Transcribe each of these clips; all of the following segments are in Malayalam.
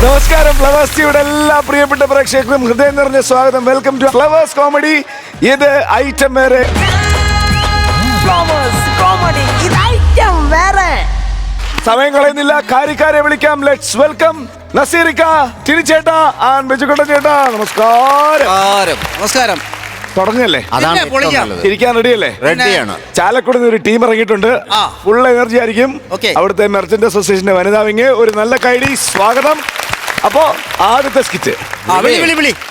നമസ്കാരം ഫ്ലവേഴ്സ് ടിവിയുടെ എല്ലാ പ്രിയപ്പെട്ട പ്രേക്ഷകർക്കും ഹൃദയം നിറഞ്ഞ സ്വാഗതം. Welcome to Flowers comedy. ഇത് ഐറ്റം വേറെ. സമയം കളയുന്നില്ല, കാര്യക്കാരെ വിളിക്കാം. ലെറ്റ്സ് വെൽക്കം നസീറിക്ക, ടിനിച്ചേട്ടാ ആൻഡ് ബെജുക്കട്ട ചേട്ടാ. നമസ്കാരം. നമസ്കാരം. തുടങ്ങല്ലേ? ഇരിക്കാൻ റെഡിയല്ലേ? റെഡിയാണ്. ചാലക്കുടി ഒരു ടീം ഇറങ്ങിയിട്ടുണ്ട്. ഫുൾ എനർജി ആയിരിക്കും. അവിടുത്തെ മെർച്ചന്റ് അസോസിയേഷന്റെ വനിതാ വിങ്. ഒരു നല്ല കൈഡി സ്വാഗതം. അപ്പോ ആദ്യത്തെ സ്കിറ്റ്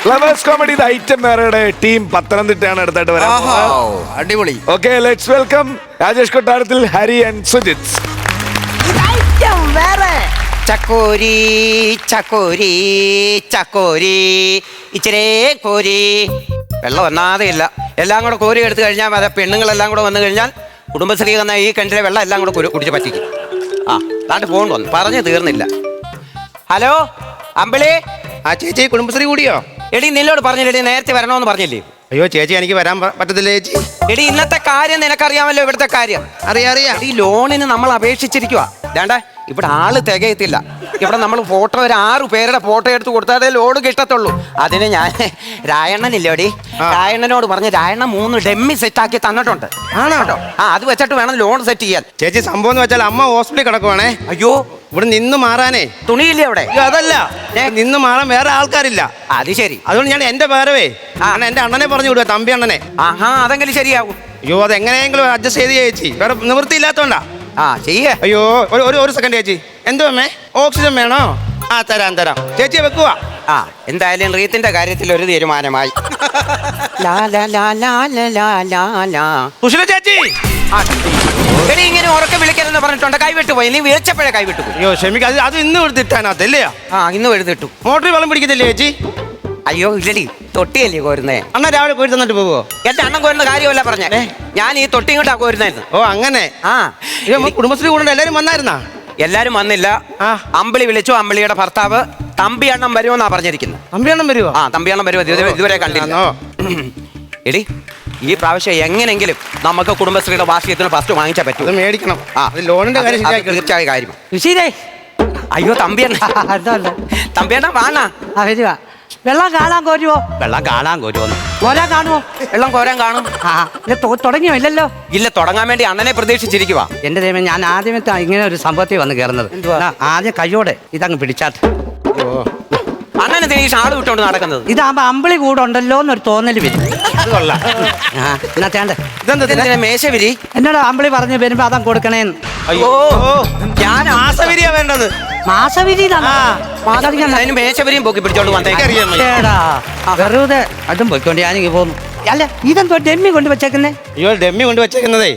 ഫ്ലവേഴ്സ് കോമഡി ഇത് ഐറ്റം വേറെ ടീം പത്തനംതിട്ടയാണ് അടുത്തായിട്ട് വരാൻ. അടിപൊളി. ഓക്കെ, ലെറ്റ്സ് വെൽക്കം രാജേഷ് കൊട്ടാരത്തിൽ, ഹരി ആൻഡ് സുജിത്. ചക്കോരി ചക്കോരി ചക്കോരി ഇച്ചിരേ കോരി. വെള്ളം ഒന്നാതെ ഇല്ല, എല്ലാം കൂടെ കോരി എടുത്തു കഴിഞ്ഞാൽ അതെ പെണ്ണുങ്ങളെല്ലാം കൂടെ വന്നു കഴിഞ്ഞാൽ കുടുംബശ്രീ വന്ന ഈ കിണറ്റിലെ വെള്ളം എല്ലാം കൂടെ കുടിച്ച് പറ്റിക്കും. താണ്ട് ഫോൺ വന്നു, പറഞ്ഞു തീർന്നില്ല. ഹലോ അമ്പിളി. ചേച്ചി കുടുംബശ്രീ കൂടിയോ? എടി നിന്നോട് പറഞ്ഞില്ലേ നേരത്തെ വരണമെന്ന് പറഞ്ഞില്ലേ? അയ്യോ ചേച്ചി, എനിക്ക് വരാൻ പറ്റത്തില്ല ചേച്ചി. എടി ഇന്നത്തെ കാര്യം നിനക്കറിയാമല്ലോ, ഇവിടുത്തെ കാര്യം. അറിയാം. ഈ ലോണിന് നമ്മൾ അപേക്ഷിച്ചിരിക്കുക. വേണ്ട, ഇവിടെ ആള് തികയത്തില്ല. ഇവിടെ നമ്മൾ ഫോട്ടോ ഒരു 6 പേരുടെ ഫോട്ടോ എടുത്ത് കൊടുത്താലേ ലോൺ കിട്ടത്തുള്ളൂ. അതിന് ഞാൻ രായണ്ണനില്ലോടി, രായണ്ണനോട് പറഞ്ഞ് രായണ്ണ 3 ഡെമ്മി സെറ്റാക്കി തന്നിട്ടുണ്ട്. ആണോ? അത് വെച്ചിട്ട് വേണം ലോൺ സെറ്റ് ചെയ്യാൻ. ചേച്ചി, സംഭവം എന്ന് വെച്ചാൽ അമ്മ ഹോസ്പിറ്റലിൽ കിടക്കുവാണേ. അയ്യോ, ഇവിടെ നിന്ന് മാറാനേ തുണിയില്ലേ അവിടെ? അതല്ല, നിന്ന് മാറാൻ വേറെ ആൾക്കാരില്ല. അത് ശരി. അതുകൊണ്ട് ഞാൻ എന്റെ പേരവേ എന്റെ അണ്ണനെ പറഞ്ഞു വിടുക, തമ്പി അണ്ണനെ. അതെങ്കിലും ശരിയാവും. അയ്യോ, അത് എങ്ങനെയെങ്കിലും അഡ്ജസ്റ്റ് ചെയ്ത് ചേച്ചി, വേറെ നിവൃത്തിയില്ലാത്തോണ്ടാ. ചെയ്യേ. അയ്യോ, ഒരു സെക്കൻഡ് ചേച്ചി. എന്തോ അമ്മേ, ഓക്സിജൻ വേണോ? തരാം ചേച്ചി, വെക്കുവാ. എന്തായാലും റീത്തിന്റെ കാര്യത്തിൽ ഒരു തീരുമാനമായി. സുശീല ചേച്ചി, എടി ഇങ്ങനെ ഉറക്കെ വിളിക്കരുതെന്ന് പറഞ്ഞിട്ടുണ്ട്. കൈവിട്ടു പോയി. നീ വിളിച്ചപ്പോഴേ കൈവിട്ടു പോയി. അയ്യോ ക്ഷമിക്ക, അത് ഇന്ന് എടുത്തിട്ടാനല്ലേ? ഇന്ന് എഴുതിട്ടു. മോട്ടറിൽ വെള്ളം പിടിക്കത്തില്ലേ ചേച്ചി? അയ്യോ ഇല്ലടി, തൊട്ടിയല്ലേ കോരുന്നേ. അണ്ണ രാവിലെ പോയി തന്നിട്ട് പോവോ? എന്റെ അണ്ണൻ കോരുന്ന കാര്യമല്ല പറഞ്ഞേ, ഞാൻ ഈ തൊട്ടി ഇങ്ങോട്ടാ കോരുന്നായിരുന്നു. ഓ അങ്ങനെ. കുടുംബശ്രീ കൂടെ എല്ലാരും വന്നായിരുന്നാ? എല്ലാരും വന്നില്ല. അമ്പിളി വിളിച്ചു. അമ്പിളിയുടെ ഭർത്താവ് തമ്പി അണ്ണൻ വരുമെന്നാ പറഞ്ഞിരിക്കുന്നത്. തമ്പി അണ്ണൻ വരുമോ? തമ്പി അണ്ണൻ വരുമോ? ഇതുവരെ കണ്ടില്ല. എടി ഈ പ്രാവശ്യം എങ്ങനെങ്കിലും നമുക്ക് കുടുംബശ്രീയുടെ വാർഷികത്തിന് ഫസ്റ്റ് വാങ്ങിച്ചാൽ പറ്റും. മേടിക്കണം. ലോണിന്റെ കാര്യം തീർച്ചയായ കാര്യം. അയ്യോ തമ്പിയണ്ണ വാണ വരുക. വെള്ളം കാണാൻ കോരുവോ? വെള്ളം കാണാൻ കോരുവോന്ന്? കോരാൻ കാണുമോ? വെള്ളം കോരാൻ കാണും. തുടങ്ങിയോ? ഇല്ലല്ലോ. ഇല്ല, തുടങ്ങാൻ വേണ്ടി അണ്ണനെ പ്രതീക്ഷിച്ചിരിക്കുക. എന്റെ ദൈവം, ഞാൻ ആദ്യമേ ഇങ്ങനെ ഒരു സംഭവത്തിൽ വന്ന് കയറുന്നത്. ആദ്യം കയ്യോടെ ഇതങ്ങ് പിടിച്ചാട്ട്. അണ്ണന് ഈ ഷാള് വിട്ടോണ്ട് നടക്കുന്നത്. ഇതാകുമ്പോ അമ്പിളി കൂടെ ഉണ്ടല്ലോ എന്നൊരു തോന്നല് വരും. മേശവിരി എന്നോട് അമ്പിളി പറഞ്ഞു വരുമ്പോ അതാ കൊടുക്കണേന്ന്. അയ്യോ, ഞാൻ മാസവിരിയാ വേണ്ടത്. മാസവിരിയിലാണ് മേശവിരിയും പൊക്കി പിടിച്ചോണ്ട് വെറുതെ അതും പൊയ്ക്കൊണ്ട് ഞാനിങ്ങ് പോന്നു. അല്ല, ഇതെന്തോ ഡെമ്മി കൊണ്ട് വെച്ചേക്കുന്നേ? അയ്യോ, ഡെമ്മി കൊണ്ട് വെച്ചേക്കുന്നതേ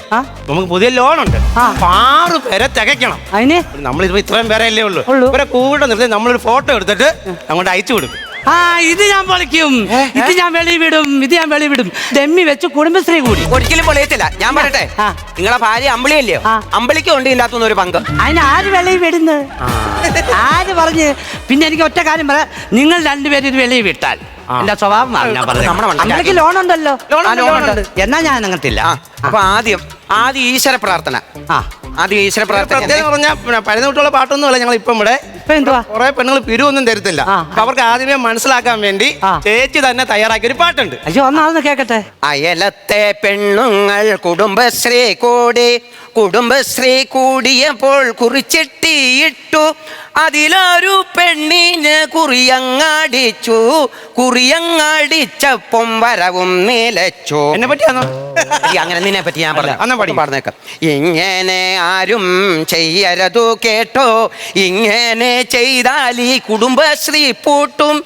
നമുക്ക് പുതിയ ലോണുണ്ട്. 6 പേരെ തികയ്ക്കണം. അതിന് നമ്മളിപ്പോ ഇത്രയും പേരെ അല്ലേ ഉള്ളൂ. ഇവരെ കൂടെ നിർത്തി നമ്മളൊരു ഫോട്ടോ എടുത്തിട്ട് അങ്ങോട്ട് അയച്ചു കൊടുക്കും. ഇത് ഞാൻ പൊളിക്കും. ഇത് ഞാൻ വെളി വിടും. ഡെമ്മി വെച്ച് കുടുംബശ്രീ കൂടി. ഒരിക്കലും പൊളിയത്തില്ല. ഞാൻ പറയട്ടെ, നിങ്ങളെ ഭാര്യ അമ്പിളിയല്ലയോ? അമ്പിളിക്ക് ഉണ്ട് ഇതിനകത്തുനിന്ന് ഒരു പങ്ക്. അതിന് ആര് വെളി വിടുന്നു? ആര് പറഞ്ഞ്? പിന്നെ എനിക്ക് ഒറ്റ കാര്യം പറയാം, നിങ്ങൾ രണ്ടുപേരും ഇത് വെളി വിട്ടാൽ എന്റെ സ്വഭാവം അമ്മയ്ക്ക് ലോണുണ്ടല്ലോ. എന്നാ ഞാൻ അങ്ങനത്തില്ല. അപ്പൊ ആദ്യം ഈശ്വര പ്രാർത്ഥന. ഈശ്വര പ്രാർത്ഥന പറഞ്ഞാൽ പഴയതുള്ള പാട്ടൊന്നും അല്ല. ഞങ്ങൾ ഇപ്പം ഇവിടെ കുറെ പെണ്ണുങ്ങൾ പിരിവൊന്നും തരുത്തില്ല. അവർക്ക് ആദ്യമേ മനസ്സിലാക്കാൻ വേണ്ടി ചേച്ചി തന്നെ തയ്യാറാക്കിയ ഒരു പാട്ടുണ്ട്. അയ്യോ, ഒന്നാണെന്ന് കേക്കട്ടെ. അയലത്തെ പെണ്ണുങ്ങൾ കുടുംബശ്രീ കൂടിയപ്പോൾ കുറിച്ചിട്ടിയിട്ടു. അതിലൊരു പെണ്ണിന് കുറിയങ്ങാടിച്ചപ്പം വരവും നിലച്ചു. എന്നെ പറ്റിയാണോ? അങ്ങനെ നിന്നെ പറ്റി ഞാൻ പറഞ്ഞേക്കാം. ഇങ്ങനെ ആരും ചെയ്യരുതു കേട്ടോ, ഇങ്ങനെ ചെയ്താൽ ഈ കുടുംബശ്രീ പൂട്ടും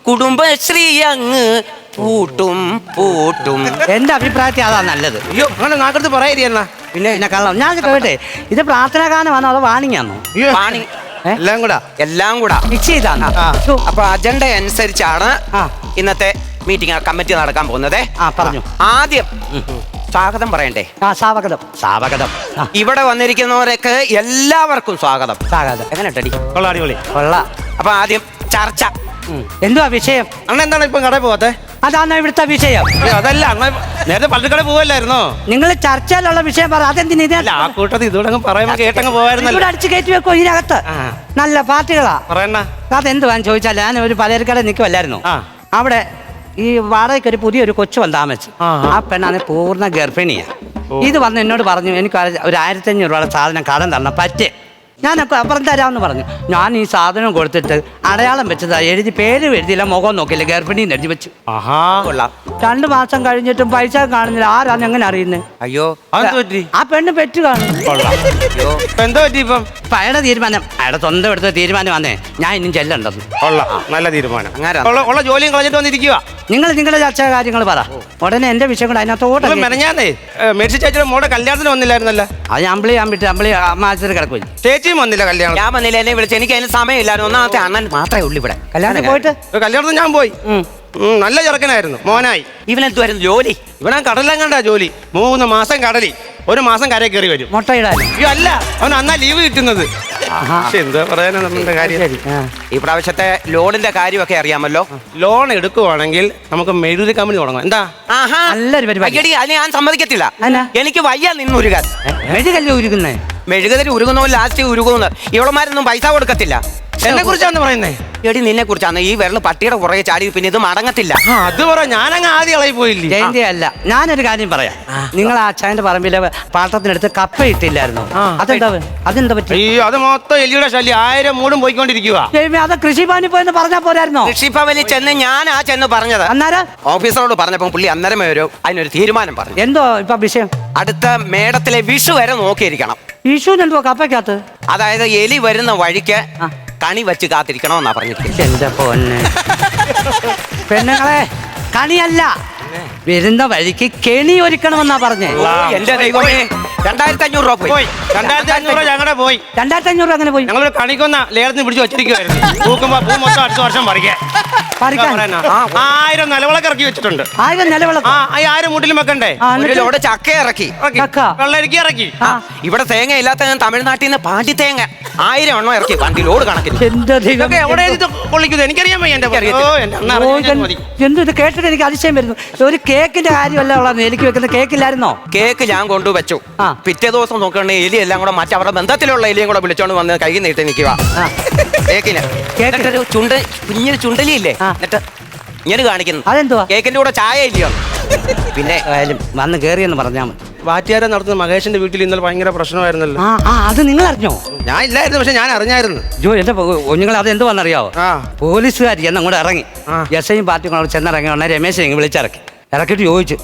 കുടുംബശ്രീ അങ്ങ് പൂട്ടും. എന്റെ അഭിപ്രായത്തിൽ അതാ നല്ലത്. അയ്യോ, അങ്ങനെ നാക്കടുത്ത് പറയാ. പിന്നെ കള്ളം. ഞാൻ കേട്ടെ, ഇത് പ്രാർത്ഥനാ ഗാനമാണോ അതോ വാണിങ്ങാണോ? എല്ലാം കൂടാ മിക്സ് ചെയ്താണ്. അപ്പൊ അജണ്ട അനുസരിച്ചാണ് ഇന്നത്തെ മീറ്റിംഗ് കമ്മിറ്റി നടക്കാൻ പോകുന്നത്. പറഞ്ഞു. ആദ്യം സ്വാഗതം പറയണ്ടേ? സ്വാഗതം. ഇവിടെ വന്നിരിക്കുന്നവരൊക്കെ എല്ലാവർക്കും സ്വാഗതം. എങ്ങനെയുണ്ടടി? കൊള്ളാം. അപ്പൊ ആദ്യം ചർച്ച. എന്തുവാ വിഷയം? അണ്ണ എന്താണ് ഇപ്പം കടയിൽ പോകാത്തെ? അതാണ് ഇവിടുത്തെ വിഷയം. അതല്ല അന്ന് നേരത്തെ പള്ളിക്കട പോവല്ലായിരുന്നോ? നിങ്ങൾ ചർച്ചയിലുള്ള വിഷയം പറ. അതെന്തിനാ അല്ല ആ കൂട്ടത്തിൽ ഇതോടെ പറയുമ്പോ കേട്ടങ്ങ് പോവായിരുന്നല്ലോ. ഇവിടെ അടിച്ചു കയറ്റി വെക്കോ ഇതിനകത്ത്? നല്ല പാർട്ടികളാ. പറയണ അതെന്തുവാന്ന് ചോദിച്ചാൽ ഞാൻ ഒരു പലചരക്കട നിൽക്കുമല്ലായിരുന്നു. അവിടെ ഈ വാടകയ്ക്ക് ഒരു പുതിയൊരു കൊച്ചു വന്ന് താമസിച്ചു. ആ പെണ്ണാണ് പൂർണ്ണ ഗർഭിണിയാ. ഇത് വന്ന് എന്നോട് പറഞ്ഞു എനിക്ക് ഒരു 1500 രൂപയുടെ സാധനം കടം തരണം പറ്റേ. ഞാനൊക്കെ അപ്പുറം തരാമെന്ന് പറഞ്ഞു. ഞാൻ ഈ സാധനം കൊടുത്തിട്ട് അടയാളം വെച്ചതാ. എഴുതി പേര് എഴുതിയില്ല, മുഖം നോക്കില്ല, ഗർഭിണീന്ന് എഴുതി വെച്ചു. കൊള്ളാം. 2 മാസം കഴിഞ്ഞിട്ടും പൈസ കാണുന്നില്ല. ആരാന്ന് എങ്ങനെ അറിയുന്നത്? അയ്യോ ആ പെണ്ണ് പെറ്റ് കാണും. എന്തോ പറ്റി ഇപ്പം? അയാളുടെ തീരുമാനം, അയാളുടെ സ്വന്തം എടുത്ത തീരുമാനം വന്നേ. ഞാൻ ഇന്നും ചെല്ലണ്ടെന്ന്. നല്ല തീരുമാനം. അങ്ങനെ ഉള്ള ജോലിയും കളഞ്ഞിട്ട് വന്നിരിക്കുക. നിങ്ങൾ നിങ്ങളുടെ ചർച്ച കാര്യങ്ങൾ പറ. ഉടനെ എന്റെ വിഷയം കൂടെ അതിനകത്തോട്ട്. മെനഞ്ഞാന്നേ മേടിച്ച ചേച്ചിയുടെ മോടെ കല്യാണത്തിന് വന്നില്ലായിരുന്നല്ല? അത് അമ്പിളി വിട്ട് അമ്പിളി മാസത്തിൽ കിടക്കും. ചേച്ചിയും വന്നില്ല കല്യാണം. ഞാൻ വന്നില്ല, എന്നെ വിളിച്ച് എനിക്ക് അതിന് സമയമില്ലായിരുന്നു. ഒന്നാമത്തെ അണ്ണൻ മാത്രമേ ഉള്ളൂ ഇവിടെ. കല്യാണം പോയിട്ട് കല്യാണത്തിന് ഞാൻ പോയി. നല്ല ചെറുക്കനായിരുന്നു, മോനായി. ഇവനെന്തുവായിരുന്നു ജോലി? ഇവനാ കടലാൻ കണ്ടാ ജോലി. 3 മാസം കടലി, 1 മാസം കരയിൽ കയറി വരും. മുട്ടയിടാനും. അയ്യോ അല്ല, അവൻ അന്നാ ലീവ് കിട്ടുന്നത്. എന്താ പറയാനാ നമ്മുടെ കാര്യം? ഈ പ്രാവശ്യത്തെ ലോണിന്റെ കാര്യമൊക്കെ അറിയാമല്ലോ. ലോൺ എടുക്കുവാണെങ്കിൽ നമുക്ക് മെഴുകുതിരി കമ്പനി തുടങ്ങാം. എന്താ? നല്ലൊരു പരിപാടി. അയ്യടി, അതിന് ഞാൻ സമ്മതിക്കത്തില്ല. എന്നാ? എനിക്ക് വയ്യ നിന്നുരുകാൻ. മെഴുകല്ലേ ഉരുകുന്നേ? മെഴുകുതിരി ഉരുകുന്നവൻ ലാസ്റ്റ് ഉരുകുന്നു. ഇവളമാരൊന്നും പൈസ കൊടുക്കത്തില്ല. എന്നെ കുറിച്ചാന്ന് പറയുന്നേ? എടി നിന്നെ കുറിച്ചാണ്. ഈ വിരൽ പട്ടിയുടെ പുറകെ ചാടി, പിന്നെ ഇത് മടങ്ങത്തില്ല. അത് പറ, ഞാനങ്ങ് ആദ്യം ഇളകി പോയില്ലേ? ജയന്തി അല്ല, ഞാനൊരു കാര്യം പറയാം. നിങ്ങൾ ആ അച്ഛന്റെ പറമ്പിലെ പാട്ടത്തിനടുത്ത് കപ്പ ഇട്ടില്ലായിരുന്നു? അതെന്താ പറ്റി? അയ്യോ, അത് മൊത്തം എലിയുടെ ശല്യം. 1000 മൂടും പോയിക്കൊണ്ടിരിക്കുക. അത് കൃഷിഭവനിൽ പോയെന്ന് പറഞ്ഞാൽ പോരായിരുന്നോ? കൃഷിഭവനിൽ ചെന്ന് ഞാൻ ചെന്ന് പറഞ്ഞത്. അന്നേരം ഓഫീസറോട് പറഞ്ഞപ്പോ പുള്ളി അന്നേരമേ അതിനൊരു തീരുമാനം പറഞ്ഞു. എന്തോ ഇപ്പൊ വിഷയം? അടുത്ത മേടത്തിലെ വിഷു വരെ നോക്കിയിരിക്കണം. വിഷു എന്തുവാ കപ്പയ്ക്കകത്ത്? അതായത് എലി വരുന്ന വഴിക്ക് കണി വെച്ച് കാത്തിരിക്കണമെന്നാ പറഞ്ഞിരിക്കുന്നത്. എന്റെ പൊന്നെ പെണ്ണുങ്ങളെ, കണിയല്ല, വരുന്ന വഴിക്ക് കെണി ഒരുക്കണമെന്നാ പറഞ്ഞേ. എന്റെ ദൈവമേ, 2500 രൂപ പോയി. 2500 രൂപ ഞങ്ങളുടെ പോയി. 2500 രൂപ അങ്ങനെ പോയി. ഞങ്ങളൊരു കണിക്കൊന്ന ലേലത്തിന് പിടിച്ച് വെച്ചിരിക്കുവായിരുന്നു. പൂക്കുമ്പോ പൂ മൊത്തം അടുത്ത വർഷം പറിക്കാൻ 1000 നിലവിളക്ക് ഇറക്കി വെച്ചിട്ടുണ്ട്. 1000 നിലവിളക്ക്? 1000 മുട്ടിലും വെക്കണ്ടേ? ഒരു ലോഡ് ചക്ക ഇറക്കി, വെള്ളരിക്ക ഇറക്കി. ഇവിടെ തേങ്ങ ഇല്ലാത്ത തമിഴ്നാട്ടിൽ നിന്ന് പാണ്ടി തേങ്ങ 1000 എണ്ണം ഇറക്കി. വണ്ടി ലോഡ് കണക്കിന്. ഇതൊക്കെ എവിടെ കൊള്ളിക്കുന്നത് എനിക്കറിയാൻ വയ്യ. എന്ത് ഇത് കേട്ടിട്ട് എനിക്ക് അതിശയം വരുന്നു. ഒരു കേക്കിന്റെ കാര്യമല്ല ഉള്ളത്. എലിക്ക് വെക്കുന്ന കേക്കില്ലായിരുന്നോ? കേക്ക് ഞാൻ കൊണ്ടുവച്ചു. പിറ്റേ ദിവസം നോക്കണേ എലി എല്ലാം കൂടെ മറ്റേ അവരുടെ ബന്ധത്തിലുള്ള എലിയും കൂടെ വിളിച്ചോണ്ട് വന്ന് കൈ നീട്ടി നിൽക്കുക കേക്കിന്. ചുണ്ട് കുഞ്ഞൊരു ചുണ്ടലിയില്ലേ, എന്നിട്ട് ഇങ്ങനെ കാണിക്കുന്നു. അതെന്തുവാ? കേക്കിന്റെ കൂടെ ചായ ഇല്ലയോ? പിന്നെ വന്ന് കേറിയെന്ന് പറഞ്ഞാൽ മതി. വാറ്റുകാരെ നടത്തുന്ന മഹേഷിന്റെ വീട്ടിൽ ഇന്നലെ ഭയങ്കര പ്രശ്നമായിരുന്നല്ലോ. അത് നിങ്ങൾ അറിഞ്ഞോ? ഞാൻ ഇല്ലായിരുന്നു, പക്ഷെ ഞാൻ അറിഞ്ഞായിരുന്നു. എന്റെ കുഞ്ഞുങ്ങൾ അത് എന്ത് വന്നറിയാവോ? പോലീസുകാർ എന്നങ്ങോട്ട് ഇറങ്ങി എസ്ഐയും പാർട്ടിയും കൂടെ ചെന്നിറങ്ങി ഉടനെ രമേശ് ഇങ്ങനെ വിളിച്ചിറക്കി. ഇറക്കിയിട്ട് ചോദിച്ചു,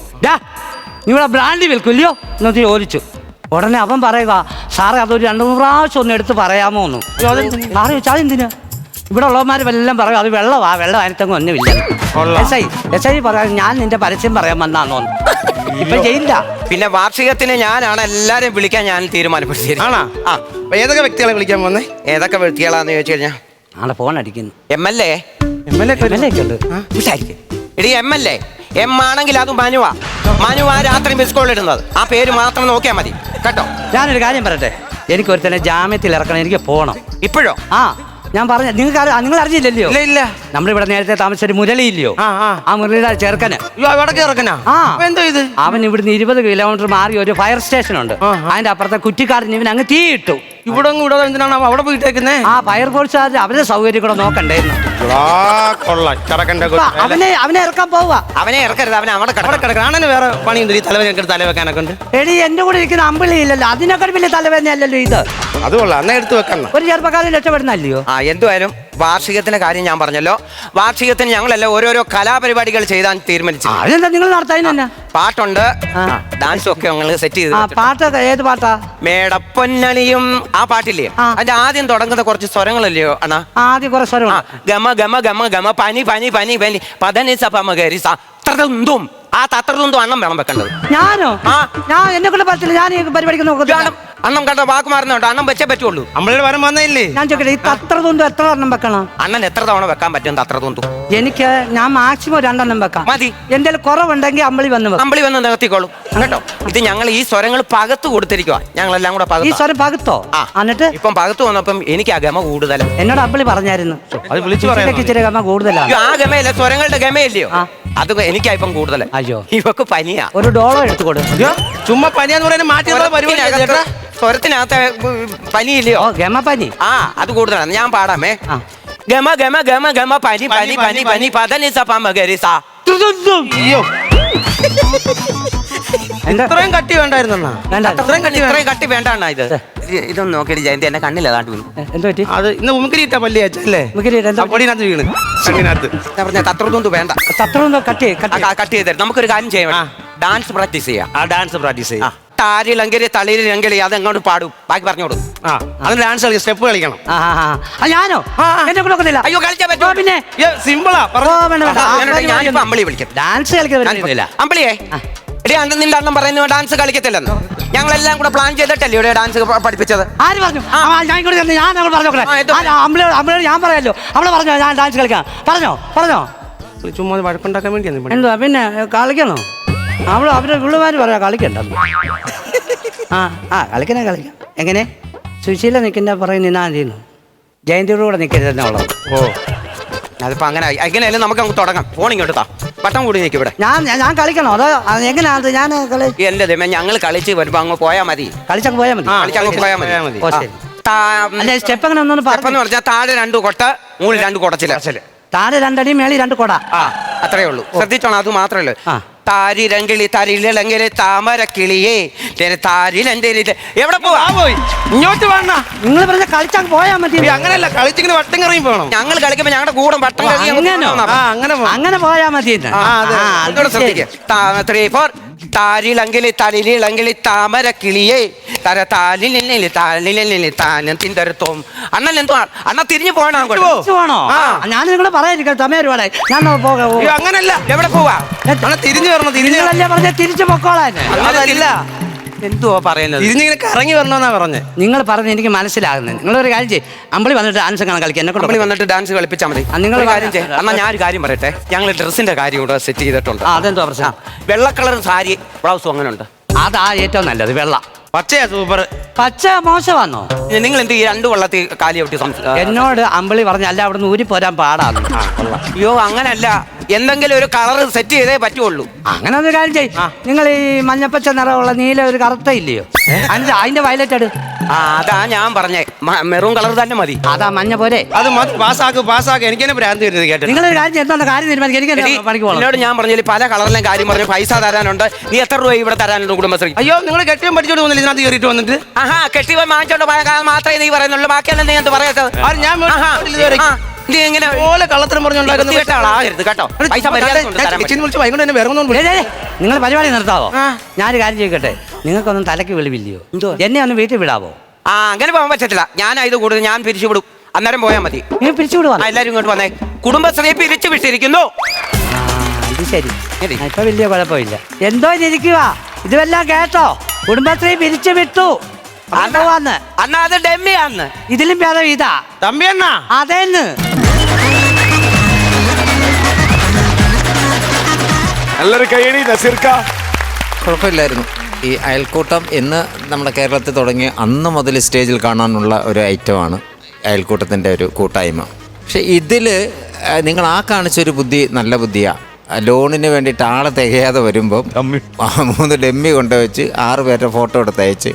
നിങ്ങളെ ബ്രാൻഡി വിൽക്കില്ലയോ എന്നിട്ട് ചോദിച്ചു. ഉടനെ അവൻ പറയുക, സാറേ അതൊരു 2-3 പ്രാവശ്യം ഒന്ന് എടുത്ത് പറയാമോ എന്ന്. സാറ് ചോദിച്ചാൽ അതെന്തിനാ? ഇവിടെ ഉള്ളവന്മാരെല്ലാം പറയും അത് വെള്ളമാ, വെള്ളം അതിനകത്തൊന്നും ഒന്നുമില്ല. എസ് ഐ പറയാം, ഞാൻ നിന്റെ പരസ്യം പറയാൻ വന്നാന്നോ. ഇപ്പൊ ചെയ്യില്ല. പിന്നെ വാർഷികത്തിന് ഞാനാണ് എല്ലാരെയും വിളിക്കാൻ ഞാൻ തീരുമാനപ്പെടുത്തിയത്. ഏതൊക്കെ വ്യക്തികളെ വിളിക്കാൻ വന്നേ? ഏതൊക്കെ വ്യക്തികളാന്ന് ചോദിച്ചു കഴിഞ്ഞാൽ ആളെ ഫോൺ അടിക്കുന്നു. MLA എടി MLA എം ആണെങ്കിൽ അത് മനുവാ. മനുവാ രാത്രി മിസ് കോൾ ഇടുന്നത്. ആ പേര് മാത്രം നോക്കിയാൽ മതി കേട്ടോ. ഞാനൊരു കാര്യം പറയട്ടെ, എനിക്ക് ഒരുത്തന്നെ ജാമ്യത്തിൽ ഇറക്കണം. എനിക്ക് പോകണം. ഇപ്പോഴോ? ഞാൻ പറഞ്ഞ നിങ്ങൾ അറിഞ്ഞില്ലല്ലോ? ഇല്ല. നമ്മളിവിടെ നേരത്തെ താമസിച്ചൊരു മുരളിയില്ലയോ? ആ മുരളിയുടെ ചെറുക്കന് എന്തോ ഇത്. അവൻ ഇവിടുന്ന് 20 കിലോമീറ്റർ മാറി ഒരു ഫയർ സ്റ്റേഷൻ ഉണ്ട്. അതിന്റെ അപ്പുറത്തെ കുറ്റിക്കാരൻ ഇവൻ അങ്ങ് തീയിട്ടു. ഇവിടെ എന്തിനാണ് അവിടെ പോയിട്ടേക്കുന്നേ? ആ ഫയർ ഫോഴ്സുകാർ അവരുടെ സൗകര്യം കൂടെ നോക്കണ്ടേന്ന്. അവനെ ഇറക്കാൻ പോവുക. അവനെ ഇറക്കരുത്, അവനെ അവിടെ കിടക്കാണ്. വേറെ പണിയുണ്ട് ഈ തലവെക്കാനൊക്കെ ഉണ്ട്. എടി എന്റെ കൂടെ ഇരിക്കുന്ന അമ്പിളി ഇല്ലല്ലോ, അതിനൊക്കെ വലിയ തലവേദനയല്ലല്ലോ ഇത്. അത് കൊള്ളാം, അന്ന് എടുത്ത് വെക്കണം. ഒരു ചെറുപ്പക്കാരൻ രക്ഷപ്പെടുന്നല്ലയോ? എന്തുവായാലും വാർഷികത്തിന്റെ കാര്യം ഞാൻ പറഞ്ഞല്ലോ. വാർഷികത്തിന് ഞങ്ങളെല്ലാം ഓരോരോ കലാപരിപാടികൾ ചെയ്താൻ തീരുമാനിച്ചു. അതെന്താ നിങ്ങൾ നടത്താൻ? പാട്ടുണ്ട്, ഡാൻസും ഒക്കെ ഞങ്ങൾ സെറ്റ് ചെയ്ത്. പാട്ടൊക്കെ ഏത് പാട്ടാ? മേടപ്പൊന്നണിയും ആ പാട്ടില്ലേ, അതിന്റെ ആദ്യം തുടങ്ങുന്ന കുറച്ച് സ്വരങ്ങളല്ലയോ അണ്ണാ? ആദ്യം കുറച്ച് സ്വരം. ഗമ ഗമ ഗമ ഗമ പനി പനി പനി പനി പതനി സപമകരി തത്രതും. ആ തത്രതും അണ്ണം വേണം വെക്കേണ്ടത്. ഞാനോ? ഞാൻ എന്നെ കൊണ്ട് പറ്റില്ല. ഞാൻ ഈ പരിപാടിക്ക് നോക്കുന്നു. അണ്ണം കണ്ട വാക്ക് മാറുന്നുണ്ടോ? അണ്ണം വെച്ചേ പറ്റുള്ളൂ. നമ്മളുടെ വരം വന്നില്ലേ? ഞാൻ ചോദിക്കട്ടെ, ഈ തത്രതും എത്ര എണ്ണം വെക്കണം? അണ്ണൻ എത്ര തവണ വെക്കാൻ പറ്റും തത്രതും? ഞാൻ മാക്സിമം 2 എണ്ണം വെക്കാം. മതി. എന്തെങ്കിലും കുറവുണ്ടെങ്കിൽ അമ്പിളി വന്ന് നികത്തിക്കോളും കേട്ടോ. ഇത് ഞങ്ങൾ ഈ സ്വരങ്ങൾ പകത്ത് കൊടുത്തിരിക്കുക. ഞങ്ങളെല്ലാം കൂടെ ഈ സ്വരം പകത്തോ? എന്നിട്ട് ഇപ്പം പകത്ത് വന്നപ്പം എനിക്ക് ആ ഗമ കൂടുതലാണ്. എന്നോട് അമ്പിളി പറഞ്ഞായിരുന്നു, അത് വിളിച്ചു പറയാം. ഇച്ചിരി ഗമ കൂടുതലാണ്. ആ ഗമയല്ലേ, സ്വരങ്ങളുടെ ഗമയല്ലയോ? അത് എനിക്കായിപ്പം കൂടുതൽ. അയ്യോ. ഇവക്ക് പനിയാ. ഒരു ഡോളോ എടുത്തു കൊടു. ചുമ്മാ പനിയാന്ന് പറയുന്നത് മാറ്റിയുള്ള പരിപാടി ചേട്ടാ. സ്വരത്തിനകത്ത് പനിയില്ലയോ? ഓ ഗമപനി. ആ അത് കൂടുതലാണ്. ഞാൻ പാടാമേ. ഗമ ഗമ ഗമ ഗമ പനി പനി പനി പനി പതനി സ പമ ഗരി സ. അയ്യോ ഇത്രയും കട്ടി വേണ്ടായിരുന്നാ? ഇത്രയും കട്ടി വേണ്ടാണ് ഇത്. ഇതൊന്നും നോക്കിയിട്ട് ജയന്തി എന്നെ കണ്ണിലതാണ്ട് വീണു. എന്ത് പറ്റി? അത് ഇന്ന് ഉമ്മിക്കിരിട്ട പല്ലി അല്ലേ? പൊടിനകത്ത് വീണ് കണ്ണിനകത്ത്. ഞാൻ പറഞ്ഞ തത്രതൊന്നും വേണ്ട. കട്ട് ചെയ്ത് നമുക്കൊരു കാര്യം ചെയ്യാം. ഡാൻസ് പ്രാക്ടീസ് ചെയ്യാം. ആ ഡാൻസ് പ്രാക്ടീസ് ചെയ്യാം. താരിലെങ്കിൽ തളിരിലെങ്കിൽ അത് എങ്ങോട്ട് പാടും. ബാക്കി പറഞ്ഞോളൂ. ആ അതിന് ഡാൻസ് കളിക്കും, സ്റ്റെപ്പ് കളിക്കണം. ഞാനോ? എന്നെ കൂടെ ഒക്കത്തില്ല. അയ്യോ കളിച്ചാ പറ്റുമോ? പിന്നെ സിമ്പിളാ. ഞാനിപ്പോ അമ്പിളി വിളിക്കും. ഡാൻസ് കളിക്കാൻ അമ്പിളിയേ, എടി അന്ന് നിന്റെ അണ്ണം പറയുന്നു ഡാൻസ് കളിക്കത്തില്ലെന്ന്. ഞങ്ങളെല്ലാം കൂടെ പ്ലാൻ ചെയ്തിട്ടല്ലേ ഇവിടെ ഡാൻസ് പഠിപ്പിച്ചത്? ആര് പറഞ്ഞു? ഞാൻ പറയാലോ. അവളെ പറഞ്ഞോ ഞാൻ ഡാൻസ് കളിക്കാം. പറഞ്ഞോ. ചുമ്മാ വഴക്കുണ്ടാക്കാൻ വേണ്ടി എന്തുവാ പിന്നെ കളിക്കണോ? അവരുടെ പിള്ളമാര് പറയാ കളിക്കണ്ടെന്ന്. കളിക്കാം. എങ്ങനെ സുശീല നിൽക്കുന്ന പറയും നിന്നാ ചെയ്യുന്നു. ജയന്തിയുടെ കൂടെ നിൽക്കരുതെന്നെ ഉള്ളത്. ഓ അതിപ്പോ അങ്ങനെ എങ്ങനെയായാലും നമുക്ക് അങ്ങ് തുടങ്ങാം. ഫോൺ ഇങ്ങോട്ട് പട്ടം കൂടി നിൽക്കും ഇവിടെ. ഞാൻ കളിക്കണോ? അതോ എങ്ങനെയാണ്? ഞാൻ എന്റെ ദൈവമേ, ഞങ്ങൾ കളിച്ച് വരുമ്പോ അങ്ങ് പോയാൽ മതി. കളിച്ചങ്ങ് പോയാൽ മതി. ഓ ശരി. സ്റ്റെപ്പ് എങ്ങനെ ഒന്നും പറഞ്ഞാൽ താഴെ 2 കൊട്ട, മുകളിൽ 2 കുടച്ചില്. താഴെ 2 അടി, മേളി 2 കൊട. അത്രേ ഉള്ളൂ. ശ്രദ്ധിച്ചോണം. അത് മാത്രമേ ഉള്ളൂ. താരിരങ്കിളി തരിലെങ്കിൽ താമര കിളിയേ താരിലെന്റെ എവിടെ പോയി ഇങ്ങോട്ട് വേണ. നിങ്ങൾ പറഞ്ഞ കളിച്ചങ്ങ് പോയാൽ മതി. അങ്ങനെയല്ല, കളിച്ചിങ്ങനെ വട്ടം കറങ്ങി പോകണം. ഞങ്ങൾ കളിക്കുമ്പോ ഞങ്ങളുടെ കൂടെ വട്ടം അങ്ങനെ പോയാൽ മതി. ത്രീ ഫോർ താരിളങ്കിളി തലിലിളങ്കിളി താമര കിളിയേ തര താലിലില്ലിൽ താലിലില്ലിൽ താനം തിന്തരത്തോം. അണ്ണൻ എന്തുവാ അണ്ണ തിരിഞ്ഞു പോകണോ? ഞാൻ നിങ്ങളെ പറയാതിരിക്കാം. സമയം ഒരുപാട് ഞാൻ പോകാം. അങ്ങനല്ല, എവിടെ പോവാ? തിരിഞ്ഞു വരണം. പറഞ്ഞ തിരിച്ചു പൊക്കോളാൻ. എന്തുവാ പറയുന്നത്? തിരിഞ്ഞിങ്ങനെ കറങ്ങി വരണമെന്നാ പറഞ്ഞത്. നിങ്ങൾ പറഞ്ഞ് എനിക്ക് മനസ്സിലാകുന്നത്. നിങ്ങളൊരു കാര്യം ചെയ്യും. അമ്പളി വന്നിട്ട് ഡാൻസ് കാണാൻ കളിക്കുക. എന്നെ കൊണ്ട് വന്നിട്ട് ഡാൻസ് കളിപ്പിച്ചാൽ മതി. നിങ്ങൾ കാര്യം ചെയ്യും. എന്നാൽ ഞാനൊരു കാര്യം പറയട്ടെ. ഞങ്ങൾ ഡ്രസ്സിന്റെ കാര്യം ഇവിടെ സെറ്റ് ചെയ്തിട്ടുണ്ട്. അതെന്തോ പ്രശ്നം? വെള്ള കളർ സാരി ബ്ലൗസും അങ്ങനെ ഉണ്ട്. അതാ ഏറ്റവും നല്ലത്. വെള്ള. പച്ചയാ സൂപ്പർ. പച്ച മോശമാണോ? നിങ്ങൾ എന്ത് ഈ 2 വെള്ളത്തിൽ കാലി ഒട്ടി എന്നോട് അമ്പിളി പറഞ്ഞല്ല അവിടുന്ന് ഊരി പോരാൻ പാടാണ്. അയ്യോ അങ്ങനല്ല, എന്തെങ്കിലും ഒരു കളർ സെറ്റ് ചെയ്തേ പറ്റുള്ളൂ. അങ്ങനെ ഒരു കാര്യം ചെയ്യും. നിങ്ങൾ ഈ മഞ്ഞപ്പച്ച നിറമുള്ള നീല ഒരു കറുത്ത ഇല്ലയോ? അതിന്റെ വയലറ്റ് എടു. അതാ ഞാൻ പറഞ്ഞേ, മെറൂൺ കളർ തന്നെ മതി. അതാ മഞ്ഞ പോലെ. അത് പാസ്സാക്ക്. എനിക്ക് തന്നെ ഭ്രാന്ത് വരുന്നത് കേട്ടോ. നിങ്ങളൊരു കാര്യം എന്താ കാര്യം തീരുമാനിക്കും. എന്നോട് ഞാൻ പറഞ്ഞില്ല പല കളറിലും കാര്യം പറഞ്ഞു. പൈസ തരാനുണ്ട്. നീ എത്ര രൂപ ഇവിടെ തരാനുണ്ട് കുടുംബശ്രീ? അയ്യോ നിങ്ങൾ കെട്ടിയും പഠിച്ചോണ്ട് പോകുന്നില്ല ഇതിനകത്ത് കയറിയിട്ട് വന്നിട്ട്. കെട്ടി പോയി വാങ്ങിച്ചോണ്ട് പോയ മാത്രമേ നീ പറയുന്നുള്ളൂ. ബാക്കിയെല്ലാം നീ എന്ത് പറയാത്തത്? നീ എങ്ങനെ പോലെ കള്ളത്തരം പറഞ്ഞുണ്ടായിരുന്നു കേട്ടോ. പൈസ നിങ്ങൾ പരിപാടി നിർത്താവോ? ഞാനൊരു കാര്യം ചെയ്യട്ടെ. നിങ്ങൾക്കൊന്നും തലയ്ക്ക് വെളിവില്ലയോ? എന്നെ ഒന്ന് വീട്ടിൽ വിടാവോ? അങ്ങനെ പോകാൻ പറ്റത്തില്ല. ഞാൻ കൂടുതൽ ഞാൻ പിരിച്ചുവിടും. അന്നേരം പോയാൽ മതി. നീ പിരിച്ചുവിടുവാ? എല്ലാരും ഇങ്ങോട്ട് വന്നേ. കുടുംബശ്രീ പിരിച്ചു വിട്ടിരിക്കുന്നു. അത് ശരി. ഇപ്പൊ വലിയ കുഴപ്പമില്ല. എന്തോ ഇരിക്കുക. ഇതുമെല്ലാം കേട്ടോ. കുടുംബശ്രീ പിരിച്ചു വിട്ടു. അന്നാ അത് ഡെമ്മിയാന്ന്. ഇതിലും ഭേദം ഇതാ. തമ്പി എന്നാ അതേന്ന്. നല്ലൊരു കൈയടി നസീർക്ക. കുഴപ്പമില്ലായിരുന്നു. ഈ അയൽക്കൂട്ടം എന്ന് നമ്മുടെ കേരളത്തിൽ തുടങ്ങി അന്ന് മുതൽ സ്റ്റേജിൽ കാണാനുള്ള ഒരു ഐറ്റമാണ് അയൽക്കൂട്ടത്തിൻ്റെ ഒരു കൂട്ടായ്മ. പക്ഷെ ഇതിൽ നിങ്ങൾ കാണിച്ചൊരു ബുദ്ധി നല്ല ബുദ്ധിയാണ്. ലോണിന് വേണ്ടിയിട്ട് ആളെ തികയാതെ വരുമ്പം 3 ഡമ്മി കൊണ്ടുവച്ച് 6 പേരുടെ ഫോട്ടോ എടുത്ത് അയച്ച്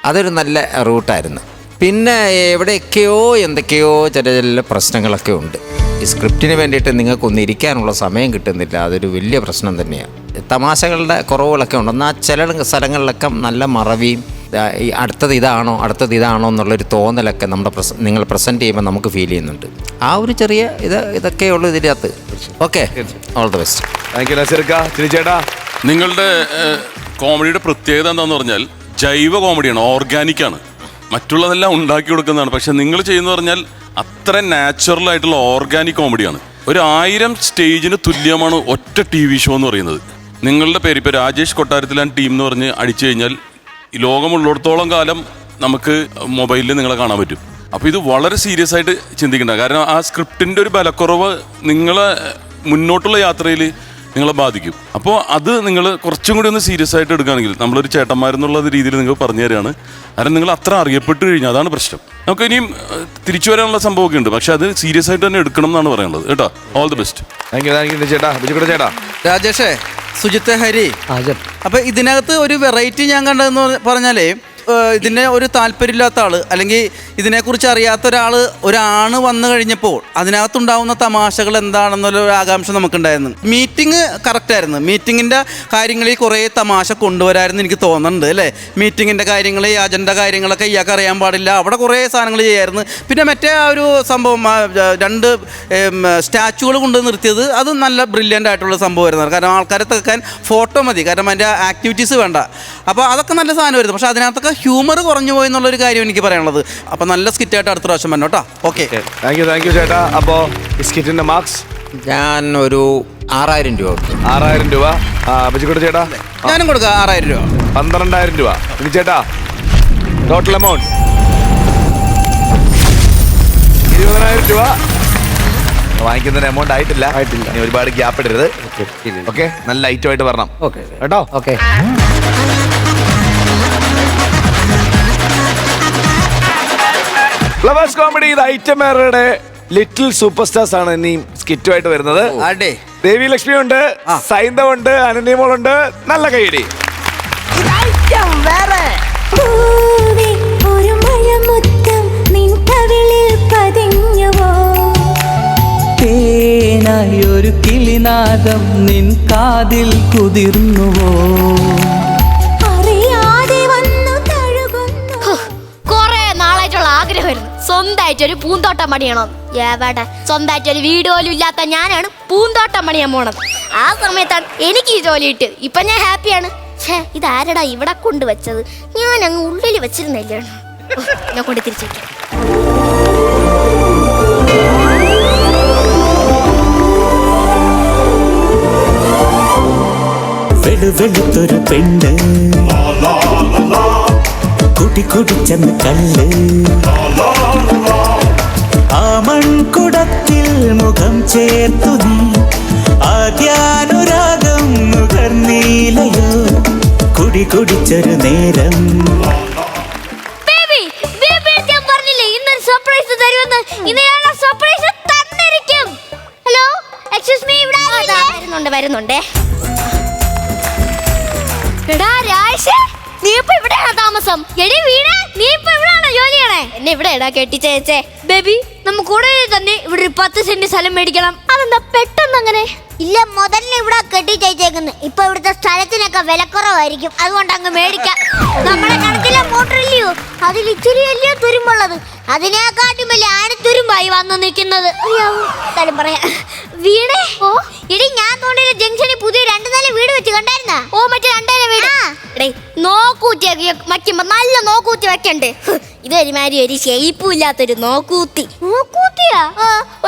അതൊരു നല്ല റൂട്ടായിരുന്നു. പിന്നെ എവിടെയൊക്കെയോ എന്തൊക്കെയോ ചില പ്രശ്നങ്ങളൊക്കെ ഉണ്ട്. ഈ സ്ക്രിപ്റ്റിന് വേണ്ടിയിട്ട് നിങ്ങൾക്കൊന്ന് ഇരിക്കാനുള്ള സമയം കിട്ടുന്നില്ല. അതൊരു വലിയ പ്രശ്നം തന്നെയാണ്. തമാശകളുടെ കുറവുകളൊക്കെ ഉണ്ട്. എന്നാൽ ചില സ്ഥലങ്ങളിലൊക്കെ നല്ല മറവിയും ഈ അടുത്തത് ഇതാണോ എന്നുള്ളൊരു തോന്നലൊക്കെ നിങ്ങൾ പ്രസൻറ്റ് ചെയ്യുമ്പോൾ നമുക്ക് ഫീൽ ചെയ്യുന്നുണ്ട്. ആ ഒരു ചെറിയ ഇതൊക്കെയുള്ളൂ ഇതിനകത്ത്. Okay, all the best. Thank you നസീർക്ക. ചേട്ടാ, നിങ്ങളുടെ കോമഡിയുടെ പ്രത്യേകത എന്താണെന്ന് പറഞ്ഞാൽ ജൈവ കോമഡിയാണ്, ഓർഗാനിക്കാണ്. മറ്റുള്ളതെല്ലാം ഉണ്ടാക്കി കൊടുക്കുന്നതാണ്. പക്ഷെ നിങ്ങൾ ചെയ്യുന്ന പറഞ്ഞാൽ അത്ര നാച്ചുറൽ ആയിട്ടുള്ള ഓർഗാനിക് കോമഡിയാണ്. 1000 സ്റ്റേജിന് തുല്യമാണ് ഒറ്റ TV ഷോ എന്ന് പറയുന്നത്. നിങ്ങളുടെ പേര് ഇപ്പോൾ രാജേഷ് കൊട്ടാരത്തിലാണ് ടീം എന്ന് പറഞ്ഞ് അടിച്ചു കഴിഞ്ഞാൽ ഈ ലോകമുള്ളിടത്തോളം കാലം നമുക്ക് മൊബൈലിൽ നിങ്ങളെ കാണാൻ പറ്റും. അപ്പോൾ ഇത് വളരെ സീരിയസ് ആയിട്ട് ചിന്തിക്കേണ്ട. കാരണം ആ സ്ക്രിപ്റ്റിൻ്റെ ഒരു ബലക്കുറവ് നിങ്ങളെ മുന്നോട്ടുള്ള യാത്രയിൽ നിങ്ങളെ ബാധിക്കും. അപ്പോൾ അത് നിങ്ങൾ കുറച്ചും കൂടി ഒന്ന് സീരിയസ് ആയിട്ട് എടുക്കുകയാണെങ്കിൽ നമ്മളൊരു ചേട്ടന്മാരെന്നുള്ള രീതിയിൽ നിങ്ങൾ പറഞ്ഞു തരികയാണ്. കാരണം നിങ്ങൾ അത്ര അറിയപ്പെട്ട് കഴിഞ്ഞാൽ അതാണ് പ്രശ്നം. നമുക്ക് ഇനിയും തിരിച്ചു വരാനുള്ള സംഭവമൊക്കെ ഉണ്ട്, പക്ഷെ അത് സീരിയസ് ആയിട്ട് തന്നെ എടുക്കണം എന്നാണ് പറയുന്നത് കേട്ടോ. All the best. Thank U ചേട്ടാ. ചേട്ടാ രാജേഷേ, സുജിത്ത്, ഹരി, അപ്പൊ ഇതിനകത്ത് ഒരു വെറൈറ്റി ഞാൻ കണ്ടതെന്ന് പറഞ്ഞാലേ, ഇതിനെ ഒരു താല്പര്യമില്ലാത്ത ആള് അല്ലെങ്കിൽ ഇതിനെക്കുറിച്ച് അറിയാത്ത ഒരാണ് വന്നു കഴിഞ്ഞപ്പോൾ അതിനകത്തുണ്ടാവുന്ന തമാശകൾ എന്താണെന്നുള്ള ആകാംക്ഷ നമുക്കുണ്ടായിരുന്നു. മീറ്റിംഗ് കറക്റ്റ് ആയിരുന്നു. മീറ്റിങ്ങിന്റെ കാര്യങ്ങളിൽ കുറേ തമാശ കൊണ്ടുവരായിരുന്നു എനിക്ക് തോന്നുന്നുണ്ട് അല്ലേ. മീറ്റിങ്ങിന്റെ കാര്യങ്ങൾ, ഈ അജണ്ട കാര്യങ്ങളൊക്കെ ഇയാൾക്ക് അറിയാൻ പാടില്ല, അവിടെ കുറേ സാധനങ്ങൾ ചെയ്യായിരുന്നു. പിന്നെ മറ്റേ ആ ഒരു സംഭവം, 2 സ്റ്റാച്ചുകൾ കൊണ്ട് നിർത്തിയത്, അത് നല്ല ബ്രില്യൻ്റ് ആയിട്ടുള്ള സംഭവമായിരുന്നു. കാരണം ആൾക്കാരെ തക്കാൻ ഫോട്ടോ മതി, കാരണം അതിൻ്റെ ആക്ടിവിറ്റീസ് വേണ്ട. അപ്പോൾ അതൊക്കെ നല്ല സാധനമായിരുന്നു. പക്ഷേ അതിനകത്തൊക്കെ ഹ്യൂമർ കുറഞ്ഞു പോയി എന്നുള്ളൊരു കാര്യം എനിക്ക് പറയാനുള്ളത്. അപ്പോൾ നല്ല സ്കിറ്റായിട്ട് അടുത്ത പ്രാവശ്യം വരണം കേട്ടോ. ഓക്കെ, താങ്ക് യു ചേട്ടാ. അപ്പോൾ സ്കിറ്റിന്റെ മാർക്സ് ഞാൻ ഒരു 6000 രൂപ കൊടുത്തു. 6000 രൂപ. ബജിക്കുട്ട ചേട്ടാ? ഞാനും കൊടുക്കാം 6000 രൂപ. 12000 രൂപ. ഇനി ചേട്ടാ ടോട്ടൽ എമൗണ്ട് 20000 രൂപ. വാങ്ങിക്കുന്നതിന് എമൗണ്ട് ആയിട്ടില്ല. ഇനി ഒരുപാട് ഗ്യാപ്പ് ഇടരുത്. ഓക്കെ, നല്ല ഐറ്റമായിട്ട് വരണം കേട്ടോ. ഓക്കെ. ഫ്ലവേഴ്സ് കോമഡി ഇത് ഐറ്റമേറുടെ ലിറ്റിൽ സൂപ്പർ സ്റ്റാർസ് ആണ് ഇനിയും സ്കിറ്റുമായിട്ട് വരുന്നത്. ആടെ ദേവി ലക്ഷ്മി ഉണ്ട്, സൈന്ധവ് ഉണ്ട്, അനന്യമോളുണ്ട്. നല്ല കൈയടി. ഒരു കിളിനാദം നിൻ കാതിൽ കുതിർന്നുവോ? സ്വന്തമായിട്ട് ഒരു പൂന്തോട്ടം പണിയണം. എവിടെ സ്വന്തമായിട്ട് ഒരു വീട് പോലും ഇല്ലാത്ത ഞാനാണ് പൂന്തോട്ടം പണിയാൻ പോണത്. ആ സമയത്താണ് എനിക്ക് ഈ ജോലി കിട്ടിയത്. ഇപ്പൊ ഞാൻ ഹാപ്പിയാണ്. ഇതാരടാ ഇവിടെ കൊണ്ടുവച്ചത്? ഞാൻ അങ്ങ് ഉള്ളിൽ വെച്ചിരുന്നില്ല. ഞാൻ കൊണ്ട് തിരിച്ചു വെക്കാം. വെളുത്തൊരു പെണ്ണ് കുടിച്ചെന്ന് കല്ല്, ആ മൺകുടത്തിൽ മുഖം ചേർത്തു നീ ആദ്യാനുരാഗം നുകർന്നീലയോ കുടിച്ചൊരു നേരം. പറഞ്ഞില്ലേ ഇന്നൊരു സർപ്രൈസ് തരുമെന്ന്. ഇന്ന് ഞാൻ സർപ്രൈസ് തന്നിരിക്കും. ഹലോ, എക്സ്ക്യൂസ് മീ, ഇവിടെ വരുന്നുണ്ടേ. എടാ രാജേഷ്, നീ ഇപ്പൊ ഇവിടെയാണോ താമസം? എടി വീണ, നീ ഇപ്പൊ ഇവിടെയാണോ ജോലി ചെയ്യണേ? എന്നെ ഇവിടെ ഇടാ കെട്ടിച്ചേച്ചേ. ബേബി, നമുക്ക് ഉടനെ തന്നെ ഇവിടെ ഒരു 10 സെന്റ് സ്ഥലം മേടിക്കണം. അതെന്താ പെട്ടെന്ന് അങ്ങനെ? ഇല്ല, മുതലിന് ഇവിടെ കെട്ടിച്ചേച്ചേക്കുന്നു. ഇപ്പൊ ഇവിടുത്തെ സ്ഥലത്തിനൊക്കെ വിലക്കുറവായിരിക്കും, അതുകൊണ്ട് അങ്ങ് മേടിക്കാം. നമ്മുടെ കണക്കിലെ മോട്ടറില്ലയോ, അതിൽ ഇച്ചിരി വലിയ തുരുമ്പുള്ളത്, അതിനെക്കാട്ടും വലിയ ആനത്തുരുമ്പായി വന്നു നിൽക്കുന്നത്. സ്ഥലം പറയാ. വീണേ, ഓ ഇടി, ഞാൻ തോന്നിയ ജംഗ്ഷനിൽ പുതിയ 2 നില വീട് വെച്ച് കണ്ടായിരുന്ന? ഓ, മറ്റേ 2 നില വീട്. നോക്കൂത്തി വയ്ക്കുമ്പോ നല്ല നോക്കൂത്തി വെക്കണ്ടേ? ഇതൊരുമാതിരി ഒരു ഷേപ്പും ഇല്ലാത്തൊരു നോക്കൂത്തി. നോക്കൂത്തിയാ?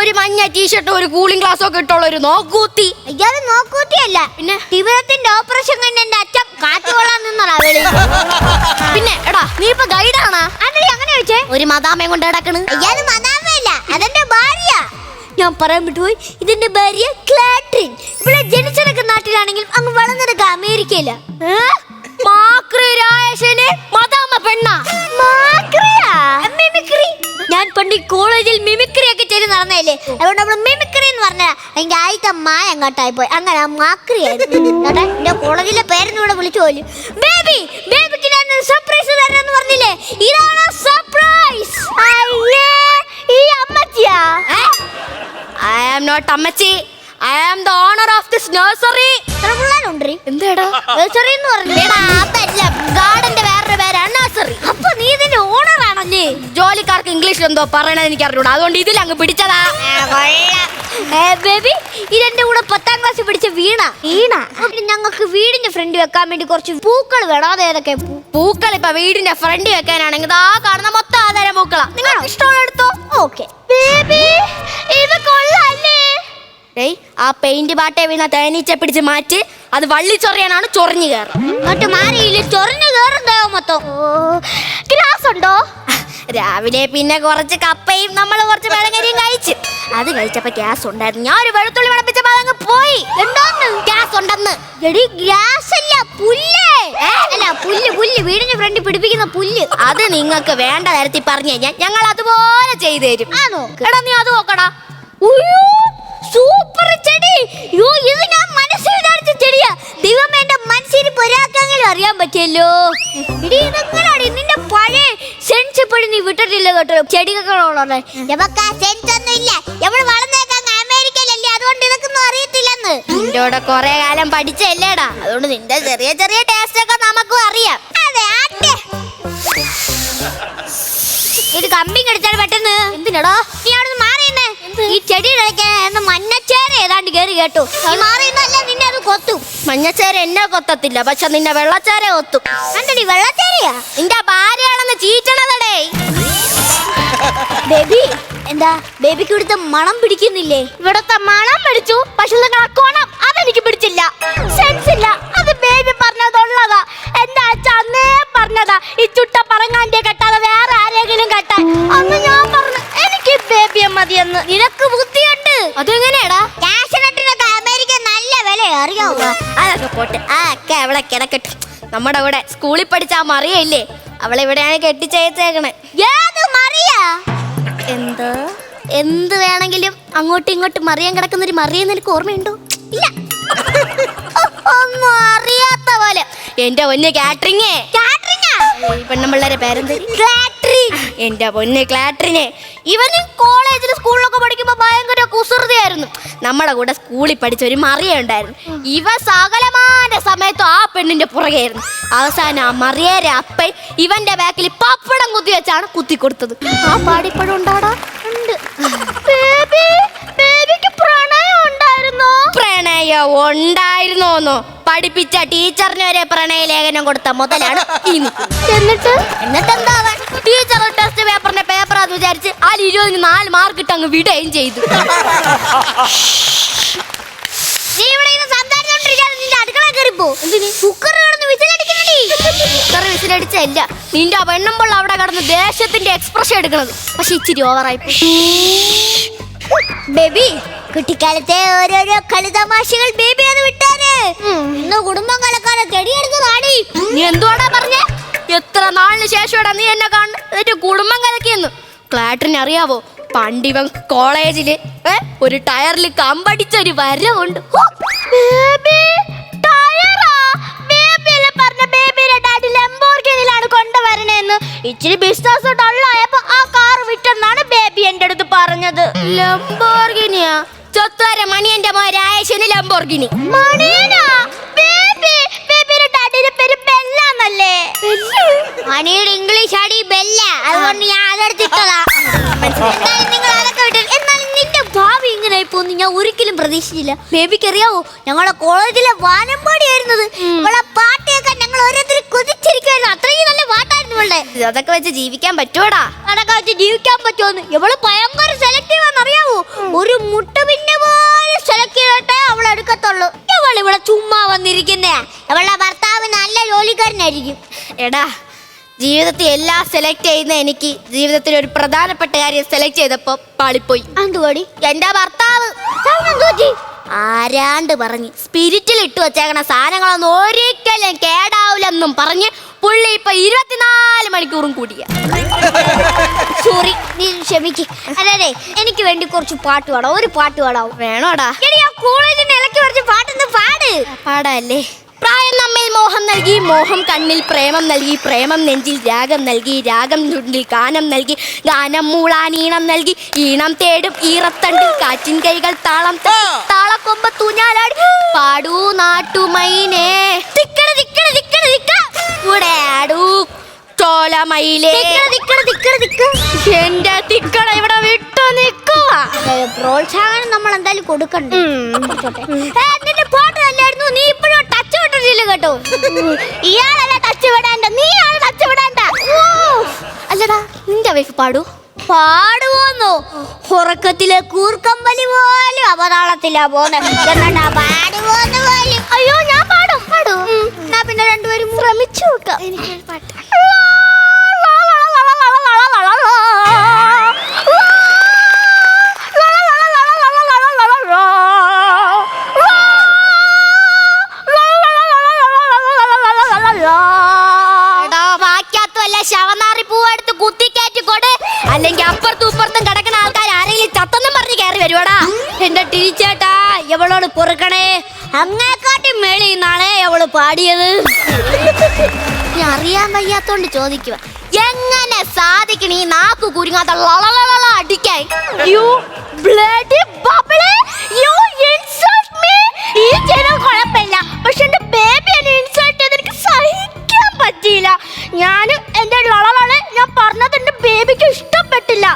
ഒരു മഞ്ഞ ടീഷർട്ടും ഒരു കൂളിംഗ് ഗ്ലാസ്സും ഒക്കെ ഇട്ടുള്ള ഒരു നോക്കൂത്തി. ഇയാള് നോക്കൂത്തിയല്ല, പിന്നെ തിമിരത്തിന്റെ ഓപ്പറേഷൻ കണ്ട് എന്റെ അച്ഛൻ കാറ്റ് കൊള്ളാൻ നിന്നടാ വെളി. പിന്നെ എടാ, നീ ഇപ്പൊ ഗൈഡാണാ? അങ്ങനെ വെച്ചേ ഒരു മദാമയും കൊണ്ട് കിടക്കണ്. ഇയാള് മദാമയല്ല, അതെന്റെ ഭാര്യ. ഞാൻ പറയാൻ വിട്ടുപോയി, ഇതിന്റെ ഭാര്യ ക്ലാട്രിൻ. ഇവിടെ ജനിച്ചെടുക്കുന്ന നാട്ടിലാണെങ്കിൽ അങ്ങ് വളർന്നെടുക്ക അമേരിക്കയില. മദാമ പെണ്ണ ഞാൻ പണ്ട് കോളേജിൽ മിമിക്രി ഒക്കെ ചെയ്ത് നടന്നതല്ലേ, അതുകൊണ്ട് നമ്മള് മിമിക്രി എന്ന് പറഞ്ഞ അതിന്റെ ആദ്യത്തെ മായ അങ്ങോട്ടായി പോയി. അങ്ങനെ മാക്രി ആയിരുന്നു. എന്റെ കോളേജിലെ പേരെന്ന് ഇവിടെ വിളിച്ചു പോലും. ബേബി, ബേബിക്ക് ഞാൻ സർപ്രൈസ് തരാന്ന് പറഞ്ഞില്ലേ, ഇതാണ് സർപ്രൈസ്. ഈ അമ്മച്ചിയാ? I am not അമ്മച്ചി. I am the owner of this nursery. എന്താടാ നഴ്സറി എന്ന് പറഞ്ഞാ? അതല്ല, ഗാർഡന്റെ വേറൊരു പേരാണ് നഴ്സറി. അപ്പൊ നീ ഇതിന്റെ ഓണർ ആണല്ലേ? ജോലിക്കാർക്ക് ഇംഗ്ലീഷിൽ എന്തോ പറയണത് എനിക്ക് അറിഞ്ഞൂടാ, അതുകൊണ്ട് ഇതിൽ അങ്ങ് പിടിച്ചതാ. ബേബി, ഇതെന്റെ കൂടെ 10ാം ക്ലാസ് പിടിച്ച വീണ. ഞങ്ങൾക്ക് വീടിന്റെ ഫ്രണ്ട് വെക്കാൻ വേണ്ടി കുറച്ച് പൂക്കൾ വേണം. അതേതൊക്കെ പൂക്കൾ? ഇപ്പൊ വീടിന്റെ ഫ്രണ്ട് വെക്കാനാണെങ്കിൽ ആ കാണുന്ന മൊത്തം ആധാരം പൂക്കളാ. നിങ്ങൾ ഇഷ്ടമുള്ള എടുത്തോ. ഓക്കെ ബേബി, ഇത് കൊള്ളാല്ലേ? ആ പെയിന്റ് പാട്ടെ വീണ തേനീച്ച പിടിച്ച് മാറ്റി, അത് വള്ളി ചൊറിയാനാണ് ചൊറിഞ്ഞു കയറും. അങ്ങോട്ട് മാറിയില്ല, ചൊറിഞ്ഞു കയറുന്നോ മൊത്തം. ഗ്രാസ് ഉണ്ടോ? രാവിലെ പിന്നെ കുറച്ച് കപ്പയും നമ്മൾ കുറച്ച് പഴങ്കരിയും കഴിച്ച്. അത് കഴിച്ചപ്പോ ഗ്യാസ് ഉണ്ടായിരുന്നു. ഞാൻ ഒരു വെളുത്തുള്ളി മണപ്പിച്ചപ്പോ അതങ്ങ് പോയി. എന്തോന്ന് ഗ്യാസ് ഉണ്ടെന്ന്? എടി ഗ്യാസ് അല്ല, പുല്ല്. അല്ല പുല്ല് പുല്ല്, വീടിന് ഫ്രണ്ടിൽ പിടിപ്പിക്കുന്ന പുല്ല്. അത് നിങ്ങൾക്ക് വേണ്ട തരത്തിൽ പറഞ്ഞു കഴിഞ്ഞാൽ ഞങ്ങൾ അതുപോലെ ചെയ്തു തരും. ആണോ? എടാ നീ അത് നോക്കടാ. സൂപ്പർ ചെടി. യോ, ഇത് ഞാൻ മനസ്സിൽ വിചാരിച്ച ചെടിയാ. ദൈവമേ, എന്റെ മനസ്സിൽ ഒരാൾക്കെങ്കിലും അറിയാൻ പറ്റിയല്ലോ. ഇടി ഇതെങ്ങനാടി നിന്റെ പഴയ സെൻസ് ഇപ്പോഴും നീ വിട്ടിട്ടില്ല കേട്ടോ ചെടികളോടെ. സെൻസ് ഒന്നും ഇല്ല. എവിടെ വളർന്നേക്കാൻ അമേരിക്കയിലല്ലേ, അതുകൊണ്ട് ഇതൊന്നും അറിയത്തില്ലെന്ന്. നിന്റെ കൂടെ കൊറേ കാലം പഠിച്ചല്ലേടാ, അതുകൊണ്ട് നിന്റെ ചെറിയ ചെറിയ ടേസ്റ്റ് ഒക്കെ നമുക്കും അറിയാം. അതെ, ആട്ടെ ഒരു കമ്പി കടിച്ചാൽ പെട്ടെന്ന്. എന്തിനാടാ നീ അവിടെ മാറിയെന്നേ? ഈ ചെടിയുടെ മഞ്ഞച്ചേര ഏതാണ്ട് കയറി കേട്ടു. നീ മാറിയെന്നല്ല, നിന്നെ അത് കൊത്തും. മഞ്ഞച്ചേര എന്നെ കൊത്തത്തില്ല, പക്ഷെ നിന്നെ വെള്ളച്ചേര കൊത്തും. കണ്ടടി, വെള്ളച്ചേരയാ നിന്റെ ഭാര്യയാണെന്ന് ചീറ്റണതടേ. ബേബി, എന്താ ബേബിക്ക് ഇവിടുത്തെ മണം പിടിക്കുന്നില്ലേ? ഇവിടുത്തെ മണം പിടിച്ചു, പക്ഷെ നിങ്ങളെ കോണം അതെനിക്ക് പിടിച്ചില്ല. സെൻസ് ഇല്ല. അത് ബേബി പറഞ്ഞതുള്ളതാ. എന്റെ അച്ഛ അന്നേ പറഞ്ഞതാ, ഈ ചുട്ട പറങ്ങാന്റെ കെട്ടാതെ വേറെ ആരെങ്കിലും കെട്ടാൻ. അന്ന് ഞാൻ പറഞ്ഞു എനിക്ക് ബേബിയെ മതിയെന്ന്. നിനക്ക് ബുദ്ധിയുണ്ട്. അതെങ്ങനെയാടാ? കാഷ്നട്ടിനൊക്കെ അമേരിക്ക നല്ല വില അറിയാവോ? അതൊക്കെ പോട്ട്, അതൊക്കെ അവിടെ കിടക്കട്ടെ. നമ്മുടെ കൂടെ സ്കൂളിൽ പഠിച്ച ആ മറിയല്ലേ, അവളെവിടെയാണ് കെട്ടിച്ചയച്ചേക്കണേ. ഏത് മറിയാ? എന്ത് എന്ത് വേണമെങ്കിലും അങ്ങോട്ടും ഇങ്ങോട്ടും മറിയാൻ കിടക്കുന്നൊരു മറിയെ നിനക്ക് ഓർമ്മയുണ്ടോ? ഇല്ല, ഒന്നും അറിയാത്ത പോലെ. എന്റെ പൊന്ന് കാറ്ററിംഗ്, പെണ്ണുമ്പിള്ളേരെ പേരെന്ത്? എന്റെ പൊന്ന് ക്ലാറ്ററിനെ. ഇവന് കോളേജിൽ സ്കൂളിലൊക്കെ പഠിക്കുമ്പോ ഭയങ്കര കുസൃതിയായിരുന്നു. നമ്മുടെ കൂടെ സ്കൂളിൽ പഠിച്ച ഒരു മറിയ ഉണ്ടായിരുന്നു. ഇവ സകലമാന സമയത്തും ആ പെണ്ണിന്റെ പുറകെയായിരുന്നു. അവസാനം ആ മറിയേരെ അപ്പൻ ഇവന്റെ ബാക്കിൽ പപ്പടം കുത്തി വെച്ചാണ് കുത്തി കൊടുത്തത്. ആ പാടിപ്പഴം ഉണ്ടാടാ? ഉണ്ട്. ബേബിക്ക് പ്രണയം ഉണ്ടായിരുന്നോ? പ്രണയം ഉണ്ടായിരുന്നോന്നോ? പഠിപ്പിച്ച ടീച്ചറിന് വരെ പ്രണയ ലേഖനം കൊടുത്ത മുതലാണ് ഈ എന്നിട്ട് എന്താവാൻ? ടീച്ചർ ടെസ്റ്റ് പേപ്പറിന്റെ പേപ്പർ അത് വിചാരിച്ച് ആ 20ന് 4 മാർക്ക് ഇട്ട് അങ്ങ് വിടുകയും ചെയ്തു. നീ ഇവിടെ സംസാരിച്ചോണ്ടിരിക്കാതെ നിന്റെ അടുക്കള കയറിപ്പോ. എന്തിന് കുക്കർ കിടന്ന് വിസിലടിക്കണടി? കുക്കർ വിസിലടിച്ചല്ല, നിന്റെ ആ പെണ്ണുമ്പോൾ അവിടെ കിടന്ന് ദേശത്തിന്റെ എക്സ്പ്രഷൻ എടുക്കണത്. പക്ഷെ ഇച്ചിരി ഓവറായി. ബേബി, കുട്ടിക്കാലത്തെ ഓരോരോ കളിതമാശകൾ ബേബി അത് വിട്ടാന്. ഇന്ന് കുടുംബം കലക്കാതെ കെടിയെടുത്തതാടി. നീ എന്തുവാടാ പറഞ്ഞേ? എത്ര നാളിന് ശേഷമാടാ നീ എന്നെ കാണുന്നത്? എന്നിട്ട് കുടുംബം കലക്കിയെന്ന്. ക്ലാറ്ററിന് അറിയാവോ, പണ്ടിവൻ കോളേജില് ഒരു ടയറിൽ കമ്പടിച്ചൊരു വരവുണ്ട്. കൊണ്ടുവരണേന്ന്. ഇച്ചിരി ബിസിനസ് ഡള്ളായപ്പോ ആ കാർ വിട്ടെന്നാണ് ബേബി എന്റെ അടുത്ത് പറഞ്ഞത്. ലംബോർഗിനിയാ? ചൊത്താര മണിയന്റെ മോരായശന് ലംബോർഗിനി. മണിയനാ? ബേബിയുടെ ഡാഡിയുടെ പേര് ബെല്ലാന്നല്ലേ? മണിയുടെ ഇംഗ്ലീഷ് അടി ബെല്ല, അതുകൊണ്ട് ഞാൻ അതെടുത്തിട്ടതാ. നിങ്ങൾ അതൊക്കെ വിട്ടു. എന്നാലും നിന്റെ ഭാവി ഇങ്ങനെ പോന്ന് ഞാൻ ഒരിക്കലും പ്രതീക്ഷിച്ചില്ല. ബേബിക്ക് അറിയാവോ, ഞങ്ങളെ കോളേജിലെ വാനമ്പാടിയായിരുന്നത്. ഇവളെ പാട്ടൊക്കെ ഞങ്ങൾ ഓരോരുത്തരും കൊതിച്ചിരിക്കുവായിരുന്നു. അത്രയും നല്ല പാട്ടായിരുന്നു ഇവളുടെ. അതൊക്കെ വെച്ച് ജീവിക്കാൻ പറ്റുമോടാ? അതൊക്കെ വെച്ച് ജീവിക്കാൻ പറ്റുമോന്ന്? ഇവള് ഭയങ്കര സെലക്റ്റീവ് ആണെന്നറിയാവോ? ഒരു മുട്ട പിന്നെ പോലെ സെലക്ട് ചെയ്തിട്ടേ അവൾ എടുക്കത്തുള്ളൂ. ഇവിടെ ചുമ്മാ വന്നിരിക്കുന്നേ. അവളുടെ ഭർത്താവ് നല്ല ജോലിക്കാരനായിരിക്കും. എടാ, ജീവിതത്തിൽ എല്ലാം സെലക്ട് ചെയ്യുന്ന എനിക്ക് ജീവിതത്തിൽ ഒരു പ്രധാനപ്പെട്ട കാര്യം സെലക്ട് ചെയ്തപ്പോ പാളിപ്പോയി. എന്തുവാടി? എന്റെ ഭർത്താവ് ആരാണ്ട് പറഞ്ഞ് സ്പിരിറ്റിൽ ഇട്ട് വെച്ചേക്കണ സാധനങ്ങളൊന്നും ഒരിക്കലും കേടാവില്ലെന്നും പറഞ്ഞ് പുള്ളി ഇപ്പൊ 24 മണിക്കൂറും കൂടിയ. സോറി, നീ ക്ഷമിക്ക്. അതെ, എനിക്ക് വേണ്ടി കുറച്ച് പാട്ട് പാടാം. ഒരു പാട്ട് പാടാവും. വേണോടാ? കോളേജിന്റെ ഇലക്ക് കുറച്ച് പാട്ടൊന്ന് പാട്. പാടല്ലേ? പ്രായം നമ്മിൽ മോഹം നൽകി, മോഹം കണ്ണിൽ പ്രേമം നൽകി, പ്രേമം നെഞ്ചിൽ രാഗം നൽകി, രാഗം ചുണ്ടിൽ ഗാനം നൽകി, ഗാനം മൂളാൻ ഈണം നൽകി, ഈണം തേടും ഈറത്തണ്ടിൽ കാറ്റിൻ കൈകൾ താളം താളക്കൊമ്പ തൂഞ്ഞാലാടി പാടൂ നാട്ടുമൈനേ തിക്കട തിക്കട തിക്കട തിക്ക കൂടെ ആടൂ ചോലമയിലേ. എന്റെ തിക്കട ഇവിടെ വിട്ടു നിൽക്കുക. പ്രോത്സാഹനം നമ്മൾ എന്തായാലും കൊടുക്കണ്ടേ? നിന്റെ പാട്ട് നല്ലായിരുന്നു. നീ ഇപ്പോഴും ടച്ച് വിട്ടിട്ടില്ല കേട്ടോ. ഇയാളല്ല ടച്ച് വിടാണ്ട, നീയാണ് ടച്ച് വിടാണ്ട. അല്ലടാ, നിന്റെ വൈഫ് പാടൂ? പാടുവോന്നോ? ഉറക്കത്തിലെ കൂർക്കമ്പലി പോലും അവതാളത്തിലാ പോന്നെ. പാടുവോന്ന് പോലും. അയ്യോ, ഞാൻ പാടും. എന്നാ പിന്നെ രണ്ടുപേരും ശ്രമിച്ചു നോക്കാം. എനിക്കൊരു പാട്ട്. തിരിച്ചേട്ടാ എവളോട് പൊറുക്കണേ, അങ്ങേക്കാട്ടി മേളി നാളെ അവള് പാടിയത്. അറിയാൻ വയ്യാത്തോണ്ട് ചോദിക്കുക, എങ്ങനെ സാധിക്കണ ഈ നാക്ക് കുരുങ്ങാത്ത അടിക്കാൻ? You bloody bubble, you insult me. ഈ ജനം കുഴപ്പമില്ല, പക്ഷെ എന്റെ ബേബി എന്നെ ഇൻസൾട്ട് ചെയ്ത് എനിക്ക് സഹിക്കാൻ പറ്റിയില്ല. ഞാനും എന്റെ ലളളെ ഞാൻ പറഞ്ഞത് എന്റെ ബേബിക്ക് ഇഷ്ടപ്പെട്ടില്ല.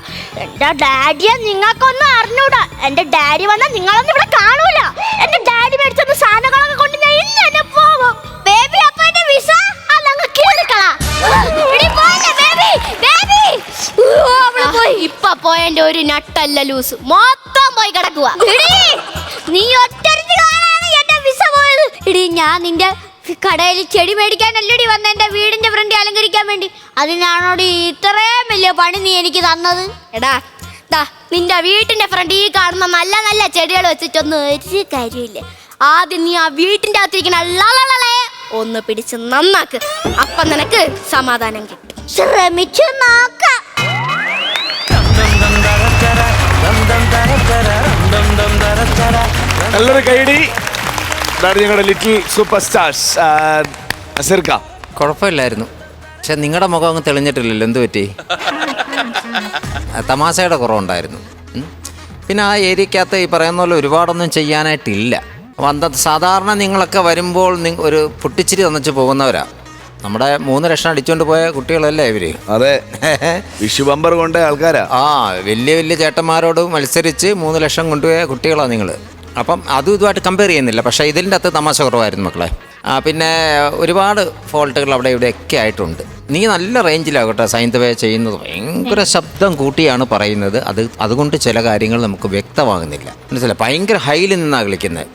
എന്റെ ഡാഡിയെ നിങ്ങൾക്കൊന്നും അറിഞ്ഞൂടാ. എന്റെ ഡാഡി വന്നാൽ നിങ്ങളൊന്നും ഇവിടെ കാണൂല. എന്റെ ഡാഡി മേടിച്ചെന്ന സാധനങ്ങളൊക്കെ കൊണ്ട് ഞാൻ ഇന്ന് തന്നെ പോകും. ബേബി അപ്പൊ എന്റെ വിസ അതങ്ങ് കേറിക്കളാ. ഇപ്പൊ പോയതിന്റെ ഒരു നട്ടല്ല ലൂസ് മൊത്തം പോയി കിടക്കുക. നീ ഒറ്റ എന്റെ വിസ പോയത്. ഇടി ഞാൻ നിന്റെ കടയിൽ ചെടി മേടിക്കാനല്ലടി വന്ന എന്റെ വീടിന്റെ ഫ്രണ്ട് അലങ്കരിക്കാൻ വേണ്ടി. അതിനാണോടി ഇത്രയും വലിയ പണി നീ എനിക്ക് തന്നത്? എടാ നിന്റെ വീട്ടിന്റെ ഫ്രണ്ട് ഈ കാണുന്ന നല്ല നല്ല ചെടികൾ വെച്ചിട്ടൊന്നും ഒരു കാര്യമില്ല. ആദ്യം നീ ആ വീട്ടിന്റെ അകത്തിരിക്കണ ലളളളെ ഒന്ന് പിടിച്ച് നന്നാക്ക്. അപ്പൊ നിനക്ക് സമാധാനം കിട്ടും. ശ്രമിച്ചു നോക്കാം. നല്ലൊരു കൈഡി. ഞങ്ങളുടെ ലിറ്റിൽ സൂപ്പർ സ്റ്റാർസ് നസീർക്ക. കുഴപ്പമില്ലായിരുന്നു, പക്ഷെ നിങ്ങളുടെ മുഖം അങ്ങ് തെളിഞ്ഞിട്ടില്ലല്ലോ. എന്ത് പറ്റി? തമാശയുടെ കുറവുണ്ടായിരുന്നു. പിന്നെ ആ ഏരിയക്കകത്ത് ഈ പറയുന്ന പോലെ ഒരുപാടൊന്നും ചെയ്യാനായിട്ടില്ല. സാധാരണ നിങ്ങളൊക്കെ വരുമ്പോൾ ഒരു പൊട്ടിച്ചിരി തന്നിച്ച് പോകുന്നവരാ. നമ്മുടെ 3 ലക്ഷം അടിച്ചുകൊണ്ട് പോയ കുട്ടികളല്ലേ ഇവര്? അതെ, വിഷു ബമ്പർ കൊണ്ട ആൾക്കാരാ. വലിയ വലിയ ചേട്ടന്മാരോട് മത്സരിച്ച് 3 ലക്ഷം കൊണ്ടുപോയ കുട്ടികളാണ് നിങ്ങൾ. അപ്പം അതും ഇതുമായിട്ട് കമ്പയർ ചെയ്യുന്നില്ല. പക്ഷേ ഇതിൻ്റെ അകത്ത് തമാശ കുറവായിരുന്നു മക്കളെ. പിന്നെ ഒരുപാട് ഫോൾട്ടുകൾ അവിടെ ഇവിടെയൊക്കെ ആയിട്ടുണ്ട്. നീ നല്ല റേഞ്ചിലാകട്ടെ സൈന്ധവ ചെയ്യുന്നത്. ഭയങ്കര ശബ്ദം കൂട്ടിയാണ് പറയുന്നത്. അതുകൊണ്ട് ചില കാര്യങ്ങൾ നമുക്ക് വ്യക്തമാകുന്നില്ല. മനസ്സിലായി? ഭയങ്കര ഹൈയിൽ നിന്നാണ് കളിക്കുന്നത്.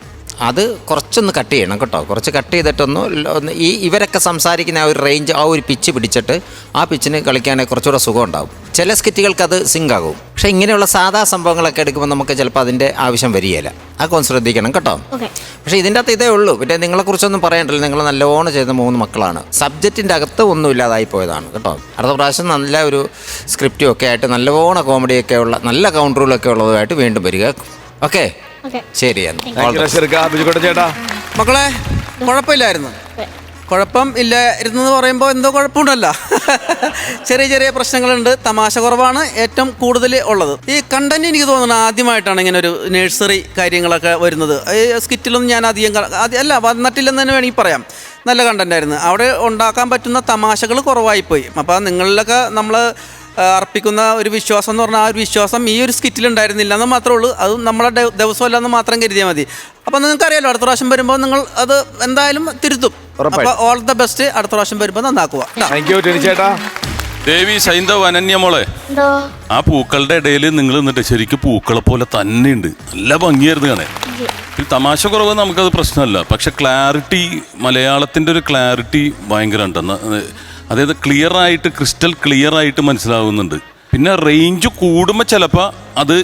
അത് കുറച്ചൊന്ന് കട്ട് ചെയ്യണം കേട്ടോ. കുറച്ച് കട്ട് ചെയ്തിട്ടൊന്ന് ഇവരൊക്കെ സംസാരിക്കുന്ന ആ ഒരു റേഞ്ച്, ആ ഒരു പിച്ച് പിടിച്ചിട്ട് ആ പിച്ചിന് കളിക്കാനേ കുറച്ചുകൂടെ സുഖം ഉണ്ടാവും. ചില സ്കിറ്റുകൾക്ക് അത് സിങ്ക് ആകും. പക്ഷേ ഇങ്ങനെയുള്ള സാധാ സംഭവങ്ങളൊക്കെ എടുക്കുമ്പോൾ നമുക്ക് ചിലപ്പോൾ അതിൻ്റെ ആവശ്യം വരികയില്ല. അതൊക്കെ ശ്രദ്ധിക്കണം കേട്ടോ. പക്ഷേ ഇതിൻ്റെ അകത്ത് ഇതേ ഉള്ളൂ. പിന്നെ നിങ്ങളെക്കുറിച്ചൊന്നും പറയണ്ടല്ലോ. നിങ്ങൾ നല്ലോണം ചെയ്ത 3 മക്കളാണ്. സബ്ജക്റ്റിൻ്റെ അകത്ത് ഒന്നും ഇല്ലാതായി പോയതാണ് കേട്ടോ. അടുത്ത പ്രാവശ്യം നല്ല ഒരു സ്ക്രിപ്റ്റും ഒക്കെ ആയിട്ട് നല്ലോണം കോമഡിയൊക്കെ ഉള്ള നല്ല കൗണ്ടറുകളൊക്കെ ഉള്ളതുമായിട്ട് വീണ്ടും വരിക. ഓക്കെ, ശരി. ചേട്ടാ മക്കളെ കുഴപ്പമില്ലായിരുന്നു. കുഴപ്പം ഇല്ലായിരുന്നു പറയുമ്പോൾ എന്തോ കുഴപ്പമുണ്ടല്ലോ. ചെറിയ ചെറിയ പ്രശ്നങ്ങളുണ്ട്. തമാശ കുറവാണ് ഏറ്റവും കൂടുതൽ ഉള്ളത്. ഈ കണ്ടന്റ് എനിക്ക് തോന്നുന്നു ആദ്യമായിട്ടാണ് ഇങ്ങനെ ഒരു നഴ്സറി കാര്യങ്ങളൊക്കെ വരുന്നത്. ഈ സ്കിറ്റിലൊന്നും ഞാൻ അല്ല വന്നിട്ടില്ലെന്ന് തന്നെ വേണമെങ്കിൽ പറയാം. നല്ല കണ്ടന്റ് ആയിരുന്നു. അവിടെ ഉണ്ടാക്കാൻ പറ്റുന്ന തമാശകൾ കുറവായിപ്പോയി. അപ്പോൾ നിങ്ങളിലൊക്കെ നമ്മൾ അർപ്പിക്കുന്ന ഒരു വിശ്വാസം എന്ന് പറഞ്ഞാൽ ആ ഒരു വിശ്വാസം ഈ ഒരു സ്കിറ്റിലുണ്ടായിരുന്നില്ല എന്ന് മാത്രമേ ഉള്ളൂ. അത് നമ്മളെ ദിവസമല്ല എന്ന് മാത്രം കരുതിയാൽ മതി. അപ്പോൾ നിങ്ങൾക്കറിയാലോ അടുത്ത പ്രാവശ്യം വരുമ്പോൾ നിങ്ങൾ അത് എന്തായാലും തിരുത്തും. അപ്പോൾ ഓൾ ദ ബെസ്റ്റ്. അടുത്ത പ്രാവശ്യം വരുമ്പോൾ നന്നാക്കുക. ദേവി സൈന്ധവ് അനന്യമോളെ, ആ പൂക്കളുടെ ഇടയിൽ നിങ്ങൾ നിന്നിട്ട് ശരിക്കും പൂക്കളെ പോലെ തന്നെയുണ്ട്. നല്ല ഭംഗിയായിരുന്നു കാണാൻ. ഈ തമാശ കുറവ് നമുക്കത് പ്രശ്നമല്ല. പക്ഷെ ക്ലാരിറ്റി, മലയാളത്തിൻ്റെ ഒരു ക്ലാരിറ്റി ഭയങ്കര ഉണ്ടെന്ന്. അതായത് ക്ലിയർ ആയിട്ട്, ക്രിസ്റ്റൽ ക്ലിയർ ആയിട്ട് മനസ്സിലാവുന്നുണ്ട്. പിന്നെ റേഞ്ച് കൂടുമ്പോൾ ചിലപ്പോൾ അത്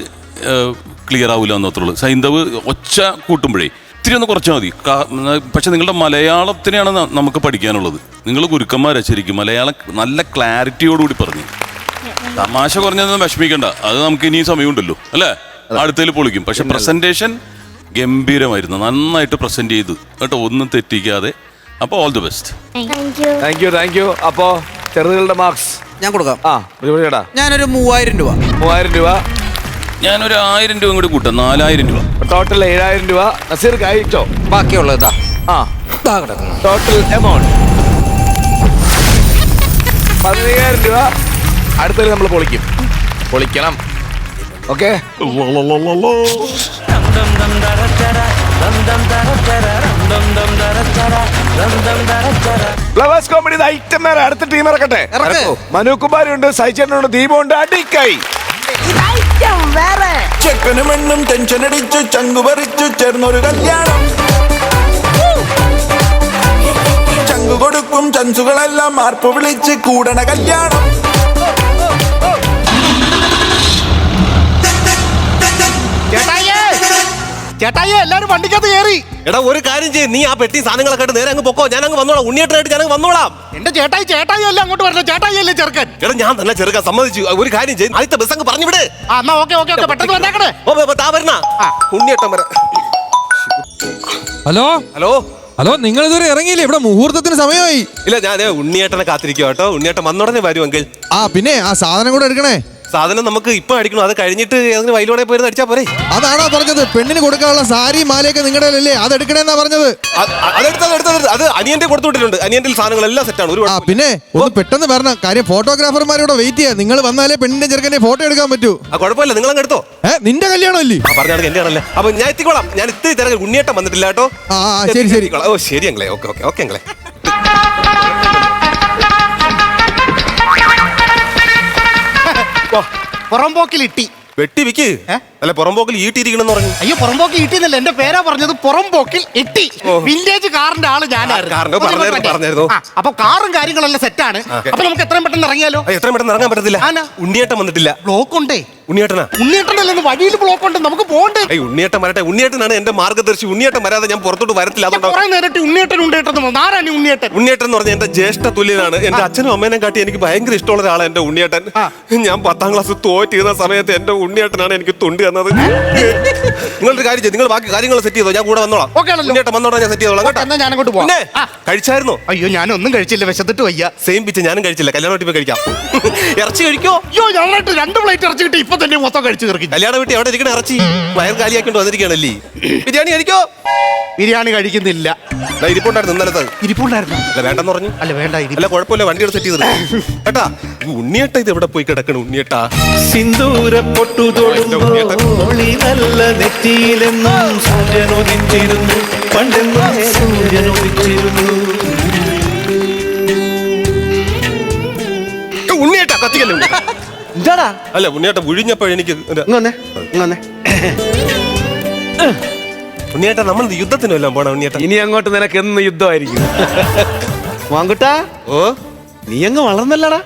ക്ലിയർ ആവില്ല എന്നത്രയുള്ളൂ. സൈന്ധവ് ഒച്ച കൂട്ടുമ്പോഴേ ഇത്തിരി ഒന്ന് കുറച്ചാൽ മതി. പക്ഷെ നിങ്ങളുടെ മലയാളത്തിനെയാണ് നമുക്ക് പഠിക്കാനുള്ളത്. നിങ്ങൾ ഗുരുക്കന്മാരാ ശരിക്കും. മലയാളം നല്ല ക്ലാരിറ്റിയോടുകൂടി പറഞ്ഞു. തമാശ കുറഞ്ഞതൊന്നും വിഷമിക്കണ്ട. അത് നമുക്ക് ഇനിയും സമയമുണ്ടല്ലോ അല്ലേ? അടുത്തതിൽ പൊളിക്കും. പക്ഷെ പ്രസന്റേഷൻ ഗംഭീരമായിരുന്നു. നന്നായിട്ട് പ്രസന്റ് ചെയ്തു കേട്ടോ, ഒന്നും തെറ്റിക്കാതെ. അപ്പോൾ all the best. Thank U. അപ്പോ ചെറുതുകളുടെ മാർക്സ് ഞാൻ കൊടുക്കാം. ചേട്ടാ ഞാനൊരു 3000 രൂപ. 3000 രൂപ. ഞാനൊരു 1000 രൂപ കൂടി കൂട്ടാം. 4000 രൂപ. ടോട്ടൽ 7000 രൂപ. നസീർ കഴിച്ചോ? ബാക്കിയുള്ളത് ടോട്ടൽ എമൗണ്ട് 15000 രൂപ. അടുത്തത് നമ്മൾ പൊളിക്കണം. ഓക്കെ, ഫ്ലവേഴ്സ് കോമഡി ഐറ്റം വേറെ. അടുത്ത ടീം ഇറക്കട്ടെ. മനു കുമാരുണ്ട്, സൈചേട്ടനുണ്ട്, ദീപുണ്ട്. അടിക്കൈ ചെക്കനും പെണ്ണും ടെൻഷൻ അടിച്ചു ചങ്കു പറിച്ചു ചേർന്നൊരു കല്യാണം. ചങ്കു കൊടുക്കും ചൻസുകളെല്ലാം മാർപ്പ് വിളിച്ച് കൂടണ കല്യാണം. ചേട്ടായി എല്ലാരും വണ്ടിക്കകത്ത് കയറി. എടാ ഒരു കാര്യം ചെയ്യും, നീ ആ പെട്ടി സാധനങ്ങളൊക്കെ ആയിട്ട് നേരെ അങ്ങ് പൊക്കോ, ഞാൻ അങ്ങ് വന്നോളാം. ഉണ്ണിയേട്ടനായിട്ട് ഞാൻ അങ്ങ് വന്നോളാം. എന്റെ ചേട്ടായി അല്ല അങ്ങോട്ട് വരണം, ചേട്ടായി അല്ലേ ചെറുക്കൻ. എടാ ഞാൻ തന്നെ ചെറുക്കാൻ സമ്മതിച്ചു. ഒരു കാര്യം ചെയ്യും, ആദ്യത്തെ ബസ് അങ്ങ് പറഞ്ഞു വിട്. എന്നാ ഓക്കെ പെട്ടെന്ന് വന്നേക്കണേ. താ വരണ ഉണ്ണിയേട്ടൻ വരാം. ഹലോ ഹലോ ഹലോ, നിങ്ങൾ ഇതുവരെ ഇറങ്ങിയില്ലേ? ഇവിടെ മുഹൂർത്തത്തിന് സമയമായി. ഇല്ല, ഞാൻ ഉണ്ണിയേട്ടനെ കാത്തിരിക്കുക കേട്ടോ. ഉണ്ണിയേട്ടൻ വന്നോടനെ വരുമെങ്കിൽ. പിന്നെ ആ സാധനം കൂടെ എടുക്കണേ. സാധനം നമുക്ക് ഇപ്പൊ അടിക്കണം, അത് കഴിഞ്ഞിട്ട് ഏതെങ്കിലും വയലോടെ പോയിരുന്ന് അടിച്ചാ പോരെ. അതാണോ പറഞ്ഞത്? പെണ്ണിന് കൊടുക്കാനുള്ള സാരി മാലയൊക്കെ നിങ്ങളുടെ അല്ലേ? അത് എടുക്കണേന്നാ പറഞ്ഞത്. അത് അനിയന്റെ കൊടുത്തുവിട്ടിട്ടുണ്ട്. അനിയന്റെ സാധനങ്ങളെല്ലാം സെറ്റാണ്. ഒരു പിന്നെ ഒന്ന് പെട്ടെന്ന് വരണം. കാര്യം ഫോട്ടോഗ്രാഫർമാരോട് വെയിറ്റ് ചെയ്യാം. നിങ്ങൾ വന്നാലേ പെണ്ണിന്റെ ചെറുക്കന്റെ ഫോട്ടോ എടുക്കാൻ പറ്റൂ. കുഴപ്പമില്ല, നിങ്ങൾ അങ്ങ് എടുത്തോ. നിന്റെ കല്യാണം അല്ലേ? പറഞ്ഞാണെങ്കിൽ എന്റെ ആണല്ലേ. അപ്പൊ ഞാൻ എത്തിക്കോളാം. ഞാൻ ഇത്തിരി തിരക്ക്. ഉണ്ണിയേട്ടൻ വന്നിട്ടില്ല കേട്ടോ. ശരി. ഓ ശരി അങ്ങളെ. ഓക്കെ അങ്ങളെ. പുറംപോക്കിൽ ഇട്ടി വെട്ടി വിക്ക്. അല്ല പുറംപോക്കിൽ ഈട്ടിയിരിക്കണെന്ന് പറഞ്ഞു. അയ്യോ പുറംപോക്കിൽ ഇട്ടിന്നല്ല, എന്റെ പേരാ പറഞ്ഞത്. പുറംപോക്കിൽ ഇട്ടി. വിന്റേജ് കാറിന്റെ ആള് ഞാനായിരുന്നു. അപ്പൊ കാറും കാര്യങ്ങളെല്ലാം സെറ്റാണ്. അപ്പൊ നമുക്ക് എത്രയും പെട്ടെന്ന് ഇറങ്ങിയാലോ? എത്രയും പെട്ടെന്ന് ഇറങ്ങാൻ പറ്റത്തില്ല. ഉണ്ണിയേട്ടൻ വന്നിട്ടില്ല. ബ്ലോക്ക് ഉണ്ടേ. ഉണ്ണിയേട്ടനല്ലെന്ന് വഴിയിൽ ബ്ലോക്ക് ഉണ്ട്, നമുക്ക് പോകണ്ടേ? ഉണ്ണിയേട്ടൻ വരട്ടെ. ഉണ്ണിയേട്ടനാണ് എന്റെ മാർഗദർശി. ഉണ്ണിയേട്ടൻ വരാതെ ഞാൻ പുറത്തോട്ട് വരത്തില്ല. ഉണ്ണിയേട്ടൻ ഉണ്ണിയേട്ടൻ എന്ന് പറഞ്ഞ എന്റെ ജ്യേഷ്ഠ തുല്യനാണ്. എന്റെ അച്ഛനും അമ്മേനെ കാട്ടി എനിക്ക് ഭയങ്കര ഇഷ്ടമുള്ള ഒരാളാണ് എന്റെ ഉണ്ണിയേട്ടൻ. ഞാൻ 10ാം ക്ലാസ് തോറ്റിരുന്ന സമയത്ത് എന്റെ ഉണ്ണിയേട്ടനാണ് എനിക്ക് തുണ്ടി തന്നത്. നിങ്ങളൊരു കാര്യം ചെയ്യും, നിങ്ങൾ ബാക്കി കാര്യങ്ങൾ സെറ്റ് ചെയ്തോ, ഞാൻ കൂടെ വന്നോളാം. ഉണ്ണിയേട്ടൻ വന്നോളാം, ഞാൻ സെറ്റ് ചെയ്തോളാം. ഞാനങ്ങോട്ട് പോകാം. കഴിച്ചായിരുന്നോ? അയ്യോ ഞാനൊന്നും കഴിച്ചില്ല, വിശന്നിട്ട് വയ്യ. സെയിം പിച്ച് ഞാനും കഴിച്ചില്ല. കല്യാണ വീട്ടിൽ പോയി കഴിക്കാം. ഇറച്ചി കഴിക്കോ? അയ്യോ ഞങ്ങളായിട്ട് 2 പ്ലേറ്റ് ഇറച്ചി കിട്ടി, ഇപ്പൊ തന്നെ മൊത്തം കഴിച്ചു തീർക്കും. കല്യാണ വീട്ടിൽ എവിടെ ഇരിക്കണ ഇറച്ചി? വയർ കാലിയാക്കിട്ട് വന്നിരിക്കണല്ലേ. ബിരിയാണി കഴിക്കോ? ബിരിയാണി കഴിക്കുന്നില്ല. ഇരിപ്പുണ്ടായിരുന്നു ഇന്നലത്തെ. ഇരിപ്പുണ്ടായിരുന്നു. അല്ല വേണ്ടെന്ന് പറഞ്ഞു. അല്ല വേണ്ട. അല്ല കുഴപ്പമില്ല, വണ്ടി സെറ്റ് ചെയ്ത് കേട്ടാ. ഉണ്ണിയേട്ട ഇത് എവിടെ പോയി കിടക്കണം? ഉണ്ണിയേട്ടാ സിന്ദൂര പൊട്ടുതൊളി നല്ല നെറ്റിയിലെന്നും സൂര്യനുദിച്ചിരുന്നു. പണ്ടെന്നും സൂര്യനുദിച്ചിരുന്നു. ഉണ്ണിയേട്ടാ കത്തിക്കല്ലേ? എന്താടാ? അല്ല ഉണ്ണിയേട്ട ഒഴിഞ്ഞപ്പോ എനിക്ക് ഉണ്ണിയേട്ട നമ്മൾ യുദ്ധത്തിനും എല്ലാം പോണ ഉണ്ണിയേട്ട. ഇനി അങ്ങോട്ട് നിനക്ക് എന്ന് യുദ്ധമായിരിക്കും. വാങ്കുട്ടാ, ഓ നീ അങ്ങ് വളർന്നല്ലടാ.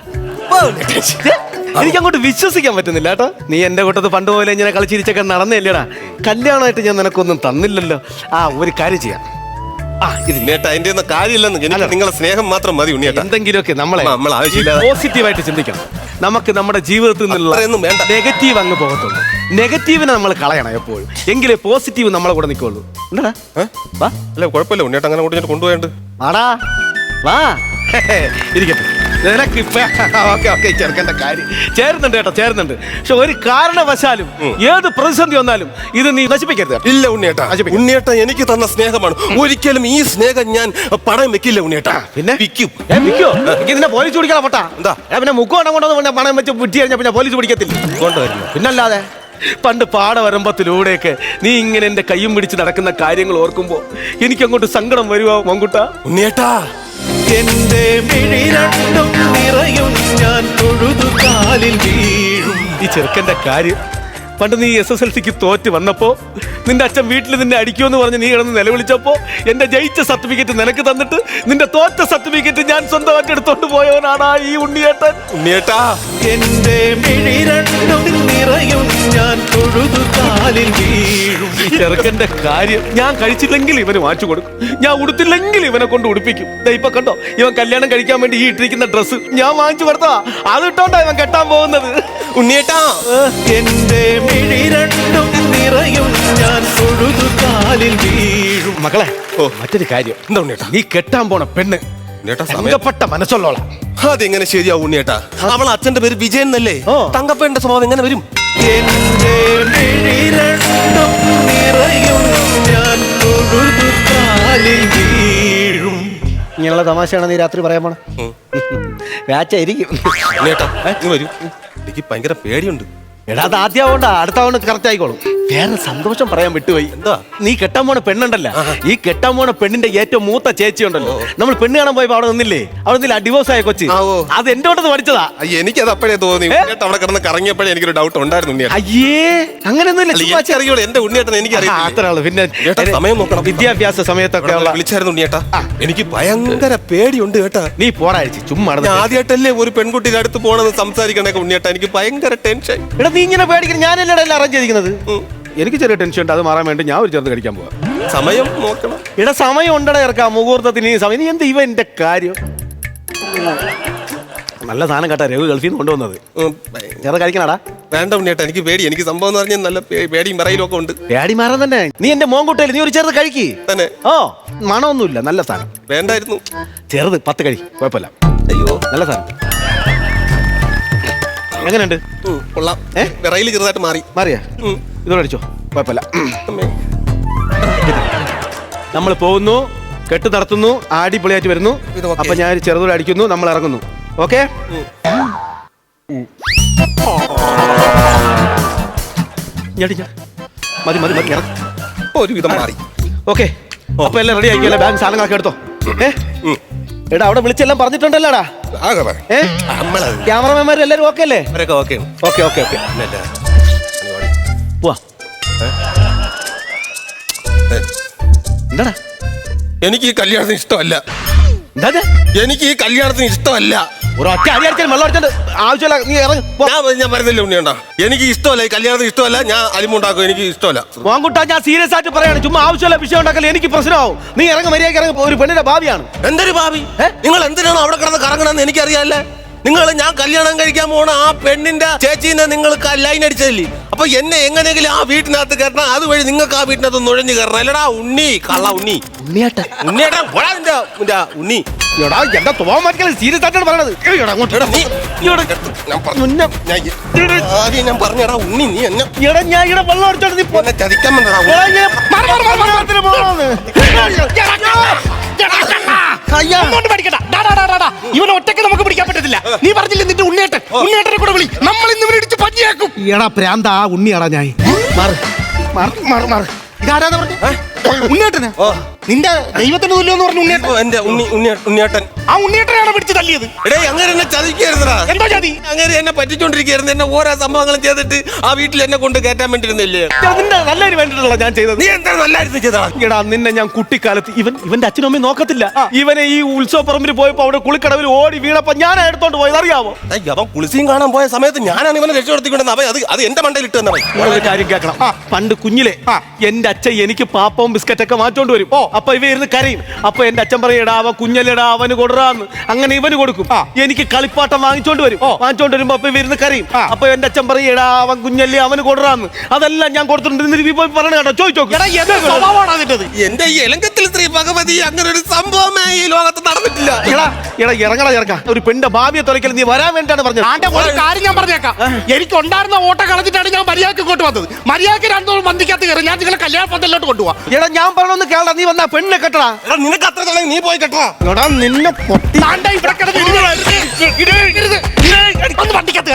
എനിക്ക് അങ്ങോട്ട് വിശ്വസിക്കാൻ പറ്റുന്നില്ല കേട്ടോ. നീ എന്റെ കൂട്ടത്ത് പണ്ട് പോലെ ഇങ്ങനെ കളിച്ചിരിച്ചൊക്കെ നടന്നില്ലടാ. കല്യാണമായിട്ട് ഞാൻ നിനക്കൊന്നും തന്നില്ലല്ലോ. ഒരു കാര്യം ചെയ്യാം. ഉണ്ണിയേട്ട അതിന്റെ ഒന്നും കാര്യമില്ലെന്ന്. എനിക്ക് നിങ്ങളെ സ്നേഹം മാത്രം മതി ഉണ്ണിയേട്ട. എന്തെങ്കിലുമൊക്കെ നമ്മൾ ആവശ്യമില്ല. പോസിറ്റീവായിട്ട് ചിന്തിക്കണം. നമുക്ക് നമ്മുടെ ജീവിതത്തിൽ നിന്നുള്ള നെഗറ്റീവ് അങ്ങ് പോകത്തുള്ളൂ. നെഗറ്റീവിനെ നമ്മൾ കളയണം എപ്പോഴും, എങ്കിലേ പോസിറ്റീവ് നമ്മളെ കൂടെ നിൽക്കുള്ളൂ. അല്ല കുഴപ്പമില്ല, ഉണ്ണിയേട്ട അങ്ങനെ കൂടി കൊണ്ടുപോയത്. വാടാ വാ ഇരിക്കട്ടെ. നിനക്കിപ്പ ഓക്കെ ചെറുക്കന്റെ കാര്യം ചേരുന്നുണ്ട് കേട്ടോ, ചേരുന്നുണ്ട്. പക്ഷെ ഒരു കാരണവശാലും ഏത് പ്രതിസന്ധി വന്നാലും ഇത് നീ നശിപ്പിക്കരുത്. ഇല്ല ഉണ്ണിയേട്ട, ഉണ്ണിയേട്ട എനിക്ക് തന്ന സ്നേഹമാണ്. ഒരിക്കലും ഈ സ്നേഹം ഞാൻ പണം വെക്കില്ല ഉണ്ണിയേട്ട. പിന്നെ വിൽക്കും. ഇതിനെ പോലീസ് പിടിക്കണം പൊട്ടാ. എന്താ പിന്നെ മുക്കോണം കൊണ്ടൊന്നും പണം വെച്ച് വിട്ടി കഴിഞ്ഞാൽ പിന്നെ പോലീസ് പിടിക്കത്തില്ല. കൊണ്ടുവരുന്നു. പിന്നല്ലാതെ പണ്ട് പാടവരമ്പത്തിലൂടെയൊക്കെ നീ ഇങ്ങനെ എന്റെ കയ്യും പിടിച്ച് നടക്കുന്ന കാര്യങ്ങൾ ഓർക്കുമ്പോ എനിക്കങ്ങോട്ട് സങ്കടം വരുവോ മങ്കുട്ടാ? ഉണ്ണിയേട്ടാ എന്റെ മിഴി രണ്ടും നിറയും ഞാൻ തൊഴുതു കാലിൽ വീഴും. ഈ ചെറുക്കന്റെ കാര്യം പണ്ട് നീ SSLCക്ക് തോറ്റ് വന്നപ്പോ നിന്റെ അച്ഛൻ വീട്ടിൽ നിന്നെ അടിക്കുമെന്ന് പറഞ്ഞ് നീ കിടന്ന് നിലവിളിച്ചപ്പോ എന്റെ ജയിച്ച സർട്ടിഫിക്കറ്റ് നിനക്ക് തന്നിട്ട് നിന്റെ തോറ്റ സർട്ടിഫിക്കറ്റ് ഞാൻ സ്വന്തമായിട്ട് എടുത്തോണ്ട് പോയവനാണ് ഈ ഉണ്ണിയേട്ടൻ. ഉണ്ണിയേട്ടാ എന്റെ മിഴി രണ്ടും നിറയും ഞാൻ തൊഴുതു കാലിൽ വീഴും. ഈ ചെറുക്കന്റെ കാര്യം ഞാൻ കഴിച്ചില്ലെങ്കിൽ ഇവന് വാങ്ങിച്ചു കൊടുക്കും, ഞാൻ ഉടുത്തില്ലെങ്കിൽ ഇവനെ കൊണ്ട് ഉടുപ്പിക്കും. ഇപ്പൊ കണ്ടോ, ഇവൻ കല്യാണം കഴിക്കാൻ വേണ്ടി ഈ ഇട്ടിരിക്കുന്ന ഡ്രസ്സ് ഞാൻ വാങ്ങിച്ചു കൊടുത്താ, അത് ഇട്ടോണ്ടാ ഇവൻ കെട്ടാൻ പോകുന്നത്. ഉണ്ണിയേട്ടാ എന്റെ മിഴി രണ്ടും നിറയും ഞാൻ തൊഴുതു കാലിൽ വീഴും. മക്കളെ മറ്റൊരു കാര്യം, എന്താ ഉണ്ണിയേട്ടാ? നീ കെട്ടാൻ പോണ പെണ്ണ് തങ്കപ്പെട്ട മനസ്സുള്ളോളാം. അതെങ്ങനെ ശരിയാവും ഉണ്ണിയേട്ടാ? അവൾ അച്ഛന്റെ പേര് വിജയൻ എന്നല്ലേ? തങ്കപ്പന്റെ സ്വഭാവം എങ്ങനെ വരും? എന്റെ മിഴി രണ്ടും നിറയും ഞാൻ തൊഴുതു കാലിൽ വീഴും. ഇങ്ങനെയുള്ള തമാശയാണ് നീ രാത്രി പറയാൻ പോണ? വ്യാച്ചായിരിക്കും. ഉണ്ണിയേട്ടാ വരൂ, എനിക്ക് ഭയങ്കര പേടിയുണ്ട്. എടാ അത് ആദ്യമാവണ്ട, അടുത്ത തവണ കറക്റ്റ് ആയിക്കോളും. വേറെ സന്തോഷം പറയാൻ വിട്ടുപോയി. എന്താ? നീ കെട്ടാൻ പോണ പെണ്ണുണ്ടല്ല, ഈ കെട്ടാൻ പോണ പെണ്ണിന്റെ ഏറ്റവും മൂത്ത ചേച്ചി ഉണ്ടല്ലോ, നമ്മൾ പെണ്ണ് കാണാൻ പോയപ്പോ അവിടെ നിന്നില്ലേ, അവിടെ നിന്നില്ല ഡിവോഴ്സ് ആയ കൊച്ചി, അത് എന്റെ അടുത്ത് പഠിച്ചതാ. എനിക്കത് അപ്പോഴേ തോന്നി. അവിടെ കിടന്ന് കറങ്ങിയപ്പോഴേ എനിക്കൊരു ഡൗട്ട് ഉണ്ടായിരുന്നു ഉണ്ണിയേട്ടൻ. അയ്യേ അങ്ങനെയൊന്നുമില്ല, അറിയുള്ളൂ എന്റെ ഉണ്ണിയേട്ടൻ. എനിക്ക് അത്ര ആള്. പിന്നെ സമയം നോക്കണം. വിദ്യാഭ്യാസ സമയത്തൊക്കെ വിളിച്ചായിരുന്നു ഉണ്ണിയേട്ടാ. എനിക്ക് ഭയങ്കര പേടിയുണ്ട് കേട്ടാ. നീ പോരാഴ്ച ചുമ്മാ. ആദ്യമായിട്ടല്ലേ ഒരു പെൺകുട്ടിയുടെ അടുത്ത് പോണെന്ന് സംസാരിക്കണേ ഉണ്ണിയേട്ടാ, എനിക്ക് ഭയങ്കര ടെൻഷൻ. എടാ നീ ഇങ്ങനെ പേടിക്കണം, ഞാനല്ലേ എല്ലാം അറേഞ്ച് ചെയ്തിരിക്കുന്നത്. എനിക്ക് ചെറിയ ടെൻഷൻ ഉണ്ട്, അത് മാറാൻ വേണ്ടി ഞാൻ ഒരു ചെറുത് കഴിക്കാൻ പോവാം. സമയം നോക്കണം. ഇവിടെ സമയം ഉണ്ടടാ ഇറക്കാം, മുഹൂർത്തത്തിന് ഈ സമയം. നീ എന്ത് ഇവ എന്റെ കാര്യം. നല്ല സാധനം കേട്ടാ രഘു ഗൾഫിൽ നിന്ന് കൊണ്ടുവന്നത്. ചെറു കഴിക്കണടാ. വേണ്ട ഉണ്ണിയേട്ടാ, എനിക്ക് പേടി. എനിക്ക് സംഭവം എന്ന് പറഞ്ഞാൽ നല്ല പേടിയും പറയലും ഒക്കെ ഉണ്ട്. പേടി മാറാൻ തന്നെ നീ എന്റെ മോൻകുട്ടയിൽ നീ ഒരു ചെറുത് കഴിക്ക് തന്നെ. ഓ മണമൊന്നുമില്ല, നല്ല സാധനം. വേണ്ടായിരുന്നു. ചെറുത് 10 കഴി, കുഴപ്പമില്ല. അയ്യോ നല്ല സാധനം. എങ്ങനെയുണ്ട്? കൊള്ളാം. വിറയിൽ ചെറുതായിട്ട് മാറിയാ? ഇതോടെ അടിച്ചോ, കുഴപ്പമില്ല. നമ്മൾ പോകുന്നു, കെട്ട് നടത്തുന്നു, അടിപൊളിയായിട്ട് വരുന്നു. അപ്പൊ ഞാൻ ചെറുതോടെ അടിക്കുന്നു, നമ്മൾ ഇറങ്ങുന്നു. ഓക്കെ? മതി മതി മതി, ഒരു വിധം മാറി. ഓക്കെ, അപ്പൊ എല്ലാം റെഡി ആക്കിയല്ലേ? ബാങ്ക് സാധനങ്ങളൊക്കെ എടുത്തോ. എടാ അവിടെ വിളിച്ചെല്ലാം പറഞ്ഞിട്ടുണ്ടല്ലോടാ? ക്യാമറമാൻമാർ എല്ലാരും ഓക്കെ അല്ലേ? Okay okay okay okay. എന്താടാ? എനിക്ക് ഈ കല്യാണത്തിന് ഇഷ്ടമല്ല. എന്താ? എനിക്ക് ഈ കല്യാണത്തിന് ഇഷ്ടമല്ല. ഒരൊറ്റ അടി അടിച്ചാൽ വെള്ളം അടിച്ചാൽ ആവശ്യമില്ല. നീ ഇറങ്ങി. ഞാൻ പറയുന്നില്ല ഉണ്ണിയേട്ടാ, എനിക്ക് ഇഷ്ടമല്ല ഈ കല്യാണത്തിന് ഇഷ്ടമല്ല. ഞാൻ അലിമുണ്ടാക്കും, എനിക്ക് ഇഷ്ടമല്ല. മോൻകുട്ടാ, ഞാൻ സീരിയസ് ആയിട്ട് പറയാണ്. ചുമ്മാ ആവശ്യമില്ല വിഷയം ഉണ്ടാക്കല്ലേ, എനിക്ക് പ്രശ്നമാവും. നീ ഇറങ്ങി മര്യാദയ്ക്ക് ഇറങ്ങി. ഒരു പെണ്ണിന്റെ ഭാവിയാണ്. എന്തൊരു ഭാവി? നിങ്ങൾ എന്തിനാണ് അവിടെ കിടന്ന് കറങ്ങണമെന്ന് എനിക്കറിയാല്ലേ. നിങ്ങൾ ഞാൻ കല്യാണം കഴിക്കാൻ പോണ ആ പെണ്ണിന്റെ ചേച്ചീനെ നിങ്ങൾ ലൈൻ അടിച്ചതല്ലേ? അപ്പൊ എന്നെ എങ്ങനെയെങ്കിലും ആ വീട്ടിനകത്ത് കയറണം, അതുവഴി നിങ്ങൾക്ക് ആ വീട്ടിനകത്ത് നുഴഞ്ഞു കയറണം. അല്ലടാ ഉണ്ണി, കള്ള ഉണ്ണി. ഉണ്ണിയേട്ടാ ഉണ്ണി. എന്റെ തോമാറ്റിക്കൽ സീരിയസ് ആയിട്ടാണ് പറയണത്. ഞാൻ പറഞ്ഞടാ ഉണ്ണി, നീ എന്നെ ഞാൻ ഇവിടെ വെള്ളം അടിച്ചോണ്ട് നീ ചതിക്കാൻ ഇവനെ ഒറ്റയ്ക്ക് നമുക്ക് പിടിക്കാൻ പറ്റത്തില്ല. നീ പറഞ്ഞില്ലേ നിന്റെ ഉണ്ണിയേട്ടനെ കൂടെ വിളി, നമ്മൾ ഇന്ന് ഇവനെ ഇടിച്ച് പഞ്ഞിയാക്കും. എടാ പ്രാന്ത, ആ ഉണ്ണിയാടാ ഞാൻ. ഇതാരാന്ന് പറഞ്ഞു? ഉണ്ണിയേട്ടന്? നിന്റെ ദൈവത്തിന് തുല്യം പറഞ്ഞു ഉണ്ണിയേട്ടൻ. ആ ഉണ്ണിയേട്ടനാണ് പിടിച്ച് തല്ലിയത്. അങ്ങനെ എന്നെ ചതിക്കായിരുന്നടാ. എന്താ ചതി? അങ്ങനെ എന്നെ പറ്റിച്ചോണ്ടിരിക്കുന്നു. എന്നെ ഓരോ സംഭവങ്ങളും ചെയ്തിട്ട് ആ വീട്ടിൽ എന്നെ കൊണ്ട് കയറ്റാൻ വേണ്ടിയിരുന്നില്ലേ? നിന്റെ നല്ലൊരു വേണ്ടിട്ടുള്ള ഞാൻ ചെയ്തത്. നീ എന്താ നല്ലായിരുന്നു ചെയ്തടാ? എടാ നിന്നെ ഞാൻ കുട്ടിക്കാലത്ത് ഇവന്റെ അച്ഛനും അമ്മയും നോക്കത്തില്ല. ഇവനെ ഈ ഉത്സവ പറമ്പിൽ പോയപ്പോ അവിടെ കുളിക്കടവിൽ ഓടി വീണപ്പോ ഞാൻ എടുത്തോണ്ട് പോയത് അറിയാമോ? അവൻ കുളിസിയും കാണാൻ പോയ സമയത്ത് ഞാനാണ് ഇവനെ രക്ഷപ്പെടുത്തിക്കൊണ്ടത്. അവൻ അത് എന്റെ മണ്ടയിൽ ഇട്ട് തന്നെ. ഒരു കാര്യം കേൾക്കണം. പണ്ട് കുഞ്ഞിലെ എന്റെ അച്ഛൻ എനിക്ക് പാപ്പവും ബിസ്ക്കറ്റൊക്കെ മാറ്റോണ്ട് വരും. അപ്പൊ ഇവ ഇരുന്ന് കരയും. അപ്പൊ എന്റെ അച്ഛൻ പറയടാ അവൻ കുഞ്ഞല്ലടാ, അവന് കൊടുറാന്ന്. അങ്ങനെ ഇവന് കൊടുക്കും. എനിക്ക് കളിപ്പാട്ടം വാങ്ങിച്ചോണ്ട് വരും. വാങ്ങിച്ചോണ്ട് വരുമ്പോ അപ്പൊ ഇവ ഇരുന്ന് കരയും. അപ്പൊ എന്റെ അച്ഛൻ പറയടാ അവൻ കുഞ്ഞല്ലേ, അവന് കൊടുറാന്ന്. അതെല്ലാം ഞാൻ കൊടുത്തിട്ടുണ്ട്. പറഞ്ഞ കേട്ടോ, ചോദിച്ചോ. എന്റെ ഈ എലങ്കത്തിൽ ശ്രീ ഭഗവതി അങ്ങനെ ഒരു സംഭവമേ ഈ ലോകത്ത് നടന്നിട്ടില്ല. ഇറങ്ങാ ഒരു പെണ്ണിന്റെ ഭാവിയെ തുറയ്ക്കൽ നീ വരാൻ വേണ്ടിയാണ് പറഞ്ഞത്. ഒരു കാര്യം ഞാൻ പറഞ്ഞേക്കാം. എനിക്ക് ഉണ്ടായിരുന്ന ഓട്ടം കളഞ്ഞിട്ടാണ് ഞാൻ മര്യാദക്ക് ഇങ്ങോട്ട് വന്നത്. മര്യാദക്ക് രണ്ടോളം മന്ദിക്കകത്ത് കയറി ഞാൻ നിങ്ങളെ കല്യാണ പന്തലിലോട്ട് കൊണ്ടുപോവാ. എടാ ഞാൻ പറഞ്ഞൊന്ന് കേളാ, നീ വന്നാ പെണ്ണിനെ കെട്ടടാ. നിനക്ക് അത്ര തന്നെ നീ പോയി കെട്ടടാ. എടാ നിന്നെ ഇവിടെ കിടന്ന് വണ്ടിക്കകത്ത്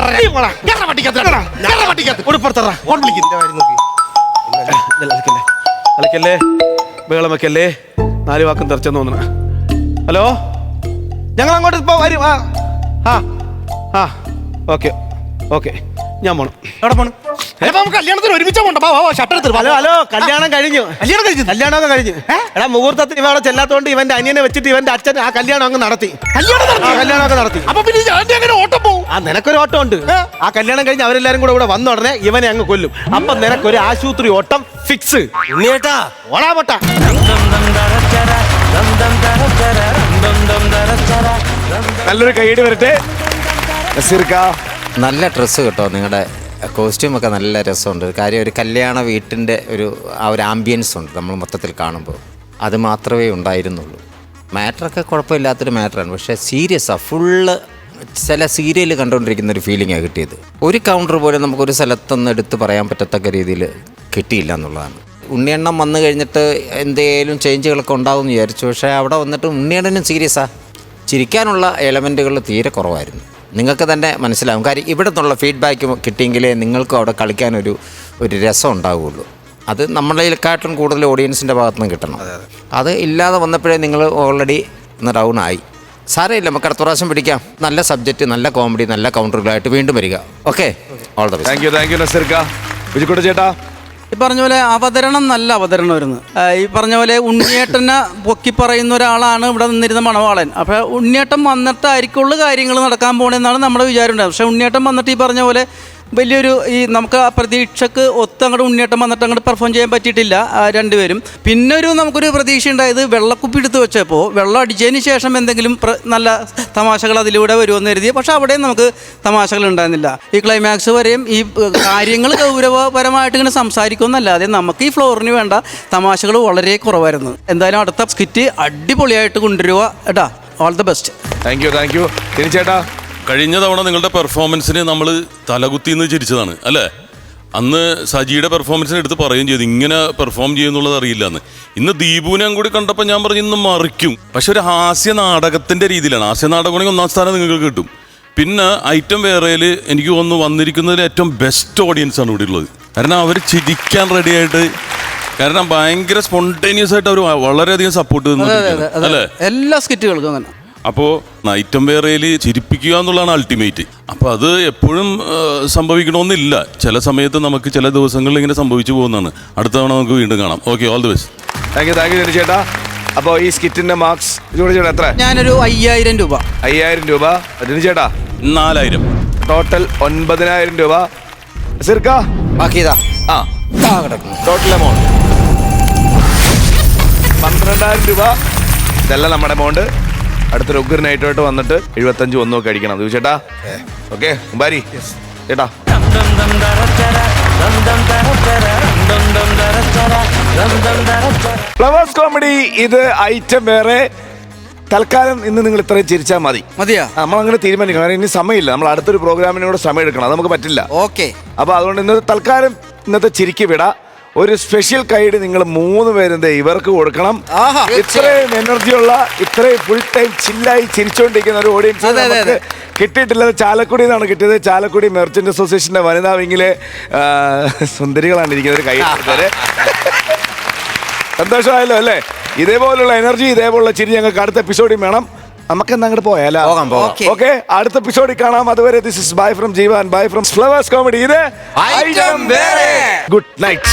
അലക്കല്ലേ, ബഹളം വെക്കല്ലേ. 4 വാക്കും തെറിച്ചെന്ന് തോന്നണ. ഹലോ, ഞങ്ങൾ അങ്ങോട്ട് ഇപ്പൊ വരും. ഓക്കെ ഓക്കെ, ഞാൻ പോണം. എവിടെ പോണം? കല്യാണത്തിന് ഒരുമിച്ച് ഹലോ, കല്യാണം കഴിഞ്ഞു. കല്യാണമൊക്കെ കഴിഞ്ഞു. എടാ മുഹൂർത്തത്തിന് ഇവ അവിടെ ചെല്ലാത്തോണ്ട് ഇവന്റെ അനിയനെ വെച്ചിട്ട് ഇവന്റെ അച്ഛൻ ആ കല്യാണം അങ്ങ് നടത്തി. കല്യാണമൊക്കെ നടത്തി. അപ്പൊ പിന്നെ ഓട്ടം പോകും. നിനക്കൊരു ഓട്ടം ഉണ്ട്. ആ കല്യാണം കഴിഞ്ഞ് അവരെല്ലാരും കൂടെ ഇവിടെ വന്ന ഉടനെ ഇവനെ അങ്ങ് കൊല്ലും. അപ്പൊ നിനക്കൊരു ആശുപത്രി ഓട്ടം ഫിക്സ്. ഓടാ പൊട്ട. നല്ലൊരു കൈയ്യടി വരട്ടെ. നല്ല ഡ്രസ്സ് കേട്ടോ, നിങ്ങളുടെ കോസ്റ്റ്യൂമൊക്കെ നല്ല രസമുണ്ട്. കാര്യം ഒരു കല്യാണ വീട്ടിൻ്റെ ആ ഒരു ആംബിയൻസ് ഉണ്ട് നമ്മൾ മൊത്തത്തിൽ കാണുമ്പോൾ. അത് മാത്രമേ ഉണ്ടായിരുന്നുള്ളൂ. മാറ്ററൊക്കെ കുഴപ്പമില്ലാത്തൊരു മാറ്ററാണ്, പക്ഷേ സീരിയസാണ്. ഫുള്ള് ചില സീരിയൽ കണ്ടുകൊണ്ടിരിക്കുന്ന ഒരു ഫീലിംഗാണ് കിട്ടിയത്. ഒരു കൗണ്ടർ പോലും നമുക്കൊരു സ്ഥലത്തൊന്നും എടുത്ത് പറയാൻ പറ്റത്തക്ക രീതിയിൽ കിട്ടിയില്ല എന്നുള്ളതാണ്. ഉണ്ണിയെണ്ണം വന്നു കഴിഞ്ഞിട്ട് എന്തെങ്കിലും ചേഞ്ചുകളൊക്കെ ഉണ്ടാകുമെന്ന് വിചാരിച്ചു. പക്ഷേ അവിടെ വന്നിട്ട് ഉണ്ണിയെണ്ണനും സീരിയസാണ്. ചിരിക്കാനുള്ള എലമെൻറ്റുകൾ തീരെ കുറവായിരുന്നു. നിങ്ങൾക്ക് തന്നെ മനസ്സിലാവും. കാര്യം ഇവിടെ നിന്നുള്ള ഫീഡ്ബാക്ക് കിട്ടിയെങ്കിലേ നിങ്ങൾക്കും അവിടെ കളിക്കാനൊരു രസം ഉണ്ടാവുകയുള്ളൂ. അത് നമ്മളെക്കാട്ടും കൂടുതൽ ഓഡിയൻസിൻ്റെ ഭാഗത്തു നിന്ന് കിട്ടണം. അത് ഇല്ലാതെ വന്നപ്പോഴേ നിങ്ങൾ ഓൾറെഡി ഒന്ന് ഡൗൺ ആയി. സാരമില്ല, നമുക്ക് അടുത്ത പ്രാവശ്യം പിടിക്കാം. നല്ല സബ്ജക്റ്റ്, നല്ല കോമഡി, നല്ല കൗണ്ടറുകളായിട്ട് വീണ്ടും വരിക. Okay, all the best. Thank you നസീർക്ക. ബിജുക്കുട്ട ചേട്ടാ, ഈ പറഞ്ഞ പോലെ അവതരണം നല്ല അവതരണമായിരുന്നു. ഈ പറഞ്ഞ പോലെ ഉണ്ണിയേട്ടനെ പൊക്കി പറയുന്ന ഒരാളാണ് ഇവിടെ നിന്നിരുന്ന മണവാളൻ. അപ്പോൾ ഉണ്ണിയേട്ടൻ വന്നിട്ടായിരിക്കുള്ള കാര്യങ്ങൾ നടക്കാൻ പോകണമെന്നാണ് നമ്മുടെ വിചാരം ഉണ്ടായത്. പക്ഷേ ഉണ്ണിയേട്ടൻ വന്നിട്ട് ഈ പറഞ്ഞ പോലെ വലിയൊരു ഈ നമുക്ക് ആ പ്രതീക്ഷക്ക് ഒത്ത് അങ്ങോട്ട് ഉണ്ണിയേട്ടൻ വന്നിട്ട് അങ്ങോട്ട് പെർഫോം ചെയ്യാൻ പറ്റിയിട്ടില്ല രണ്ടുപേരും. പിന്നെ നമുക്കൊരു പ്രതീക്ഷ ഉണ്ടായത് വെള്ളക്കുപ്പി എടുത്ത് വെച്ചപ്പോൾ വെള്ളം അടിച്ചതിന് ശേഷം എന്തെങ്കിലും നല്ല തമാശകൾ അതിലൂടെ വരുമെന്ന് കരുതി. പക്ഷെ അവിടെയും നമുക്ക് തമാശകൾ ഉണ്ടായിരുന്നില്ല. ഈ ക്ലൈമാക്സ് വരെയും ഈ കാര്യങ്ങൾ ഗൗരവപരമായിട്ട് ഇങ്ങനെ സംസാരിക്കുമെന്നല്ലാതെ നമുക്ക് ഈ ഫ്ലോറിന് വേണ്ട തമാശകൾ വളരെ കുറവായിരുന്നു. എന്തായാലും അടുത്ത സ്കിറ്റ് അടിപൊളിയായിട്ട് കൊണ്ടുവരിക കേട്ടാ. All the best. Thank U ചേട്ടാ. കഴിഞ്ഞ തവണ നിങ്ങളുടെ പെർഫോമൻസിന് നമ്മൾ തലകുത്തിന്ന് ചിരിച്ചതാണ് അല്ലേ? അന്ന് സജിയുടെ പെർഫോമൻസിനെ എടുത്ത് പറയുകയും ചെയ്തു ഇങ്ങനെ പെർഫോം ചെയ്യുന്നുള്ളത് അറിയില്ല എന്ന്. ഇന്ന് ദീപുവിനെ കൂടി കണ്ടപ്പോൾ ഞാൻ പറഞ്ഞു ഇന്ന് മറിക്കും. പക്ഷെ ഒരു ഹാസ്യ നാടകത്തിന്റെ രീതിയിലാണ്. ഹാസ്യ നാടകമാണെങ്കിൽ 1ാം സ്ഥാനം നിങ്ങൾക്ക് കിട്ടും. പിന്നെ ഐറ്റം വേറെയിൽ എനിക്ക് വന്നിരിക്കുന്നതിൽ ഏറ്റവും ബെസ്റ്റ് ഓഡിയൻസ് ആണ് ഇവിടെ ഉള്ളത്. കാരണം അവർ ചിരിക്കാൻ റെഡിയായിട്ട്, കാരണം ഭയങ്കര സ്പോണ്ടേനിയസ് ആയിട്ട് അവർ വളരെയധികം സപ്പോർട്ട് അല്ലേ എല്ലാ സ്കിറ്റുകൾക്കും അങ്ങനെ. അപ്പോൾ ഐറ്റം വേറയിൽ ചിരിപ്പിക്കുക എന്നുള്ളതാണ് അൾട്ടിമേറ്റ്. അപ്പോൾ അത് എപ്പോഴും സംഭവിക്കണമെന്നില്ല. ചില സമയത്ത് നമുക്ക് ചില ദിവസങ്ങളിൽ ഇങ്ങനെ സംഭവിച്ചു പോകുന്നതാണ്. അടുത്ത തവണ നമുക്ക് വീണ്ടും കാണാം. Okay, all the best. Thank U ചേട്ടാ. അപ്പോൾ ഈ സ്കിറ്റിന്റെ മാർക്സ് ചേട്ടാ എത്ര? ഞാനൊരു 5000 രൂപ. 5000 രൂപ. ചേട്ടാ 4000. ടോട്ടൽ 9000 രൂപ. സിർക്ക ബാക്കി ഇതാ ടോട്ടൽ എമൗണ്ട് 12000 രൂപ. ഇതെല്ലാം നമ്മുടെ എമൗണ്ട്. അടുത്തൊരു ഉഗ്രനായിട്ട് വന്നിട്ട് 75 ഒന്നൊക്കെ അടിക്കണം ചേട്ടാ. ഓക്കെ മുമ്പാരി ചേട്ടാ. ഫ്ലവേഴ്സ് കോമഡി ഇത് ഐറ്റം വേറെ. തൽക്കാലം ഇന്ന് നിങ്ങൾ ഇത്രയും ചിരിച്ചാൽ മതിയാ. നമ്മളങ്ങനെ തീരുമാനിക്കണം. കാരണം ഇനി സമയമില്ല. നമ്മൾ അടുത്തൊരു പ്രോഗ്രാമിനോട് സമയം എടുക്കണം. അത് നമുക്ക് പറ്റില്ല. ഓക്കെ. അപ്പൊ അതുകൊണ്ട് തൽക്കാലം ഇന്നത്തെ ചിരിക്ക് വിടാം. ഒരു സ്പെഷ്യൽ കൈഡ് നിങ്ങൾ 3 പേരും ഇവർക്ക് കൊടുക്കണം. ഇത്രയും എനർജിയുള്ള, ഇത്രയും ഫുൾ ടൈം ചില്ലായി ചിരിച്ചുകൊണ്ടിരിക്കുന്ന ഒരു ഓഡിയൻസ് കിട്ടിയിട്ടില്ല. ചാലക്കുടി നിന്നാണ് കിട്ടിയത്. ചാലക്കുടി മെർച്ചന്റ് അസോസിയേഷന്റെ വനിതാ വിങ്ങിലെ സുന്ദരികളാണ് ഇരിക്കുന്നത്. കൈ സന്തോഷമായല്ലോ അല്ലേ? ഇതേപോലുള്ള എനർജി, ഇതേപോലുള്ള ചിരി ഞങ്ങൾക്ക് അടുത്ത എപ്പിസോഡിൽ വേണം. നമുക്ക് എന്നാ അങ്ങോട്ട് പോയാലോ? ഓക്കെ, അടുത്ത എപ്പിസോഡിൽ കാണാം. അതുവരെ this is bye from Jeevan, bye from flowers comedy. ഇത് ഗുഡ് നൈറ്റ്.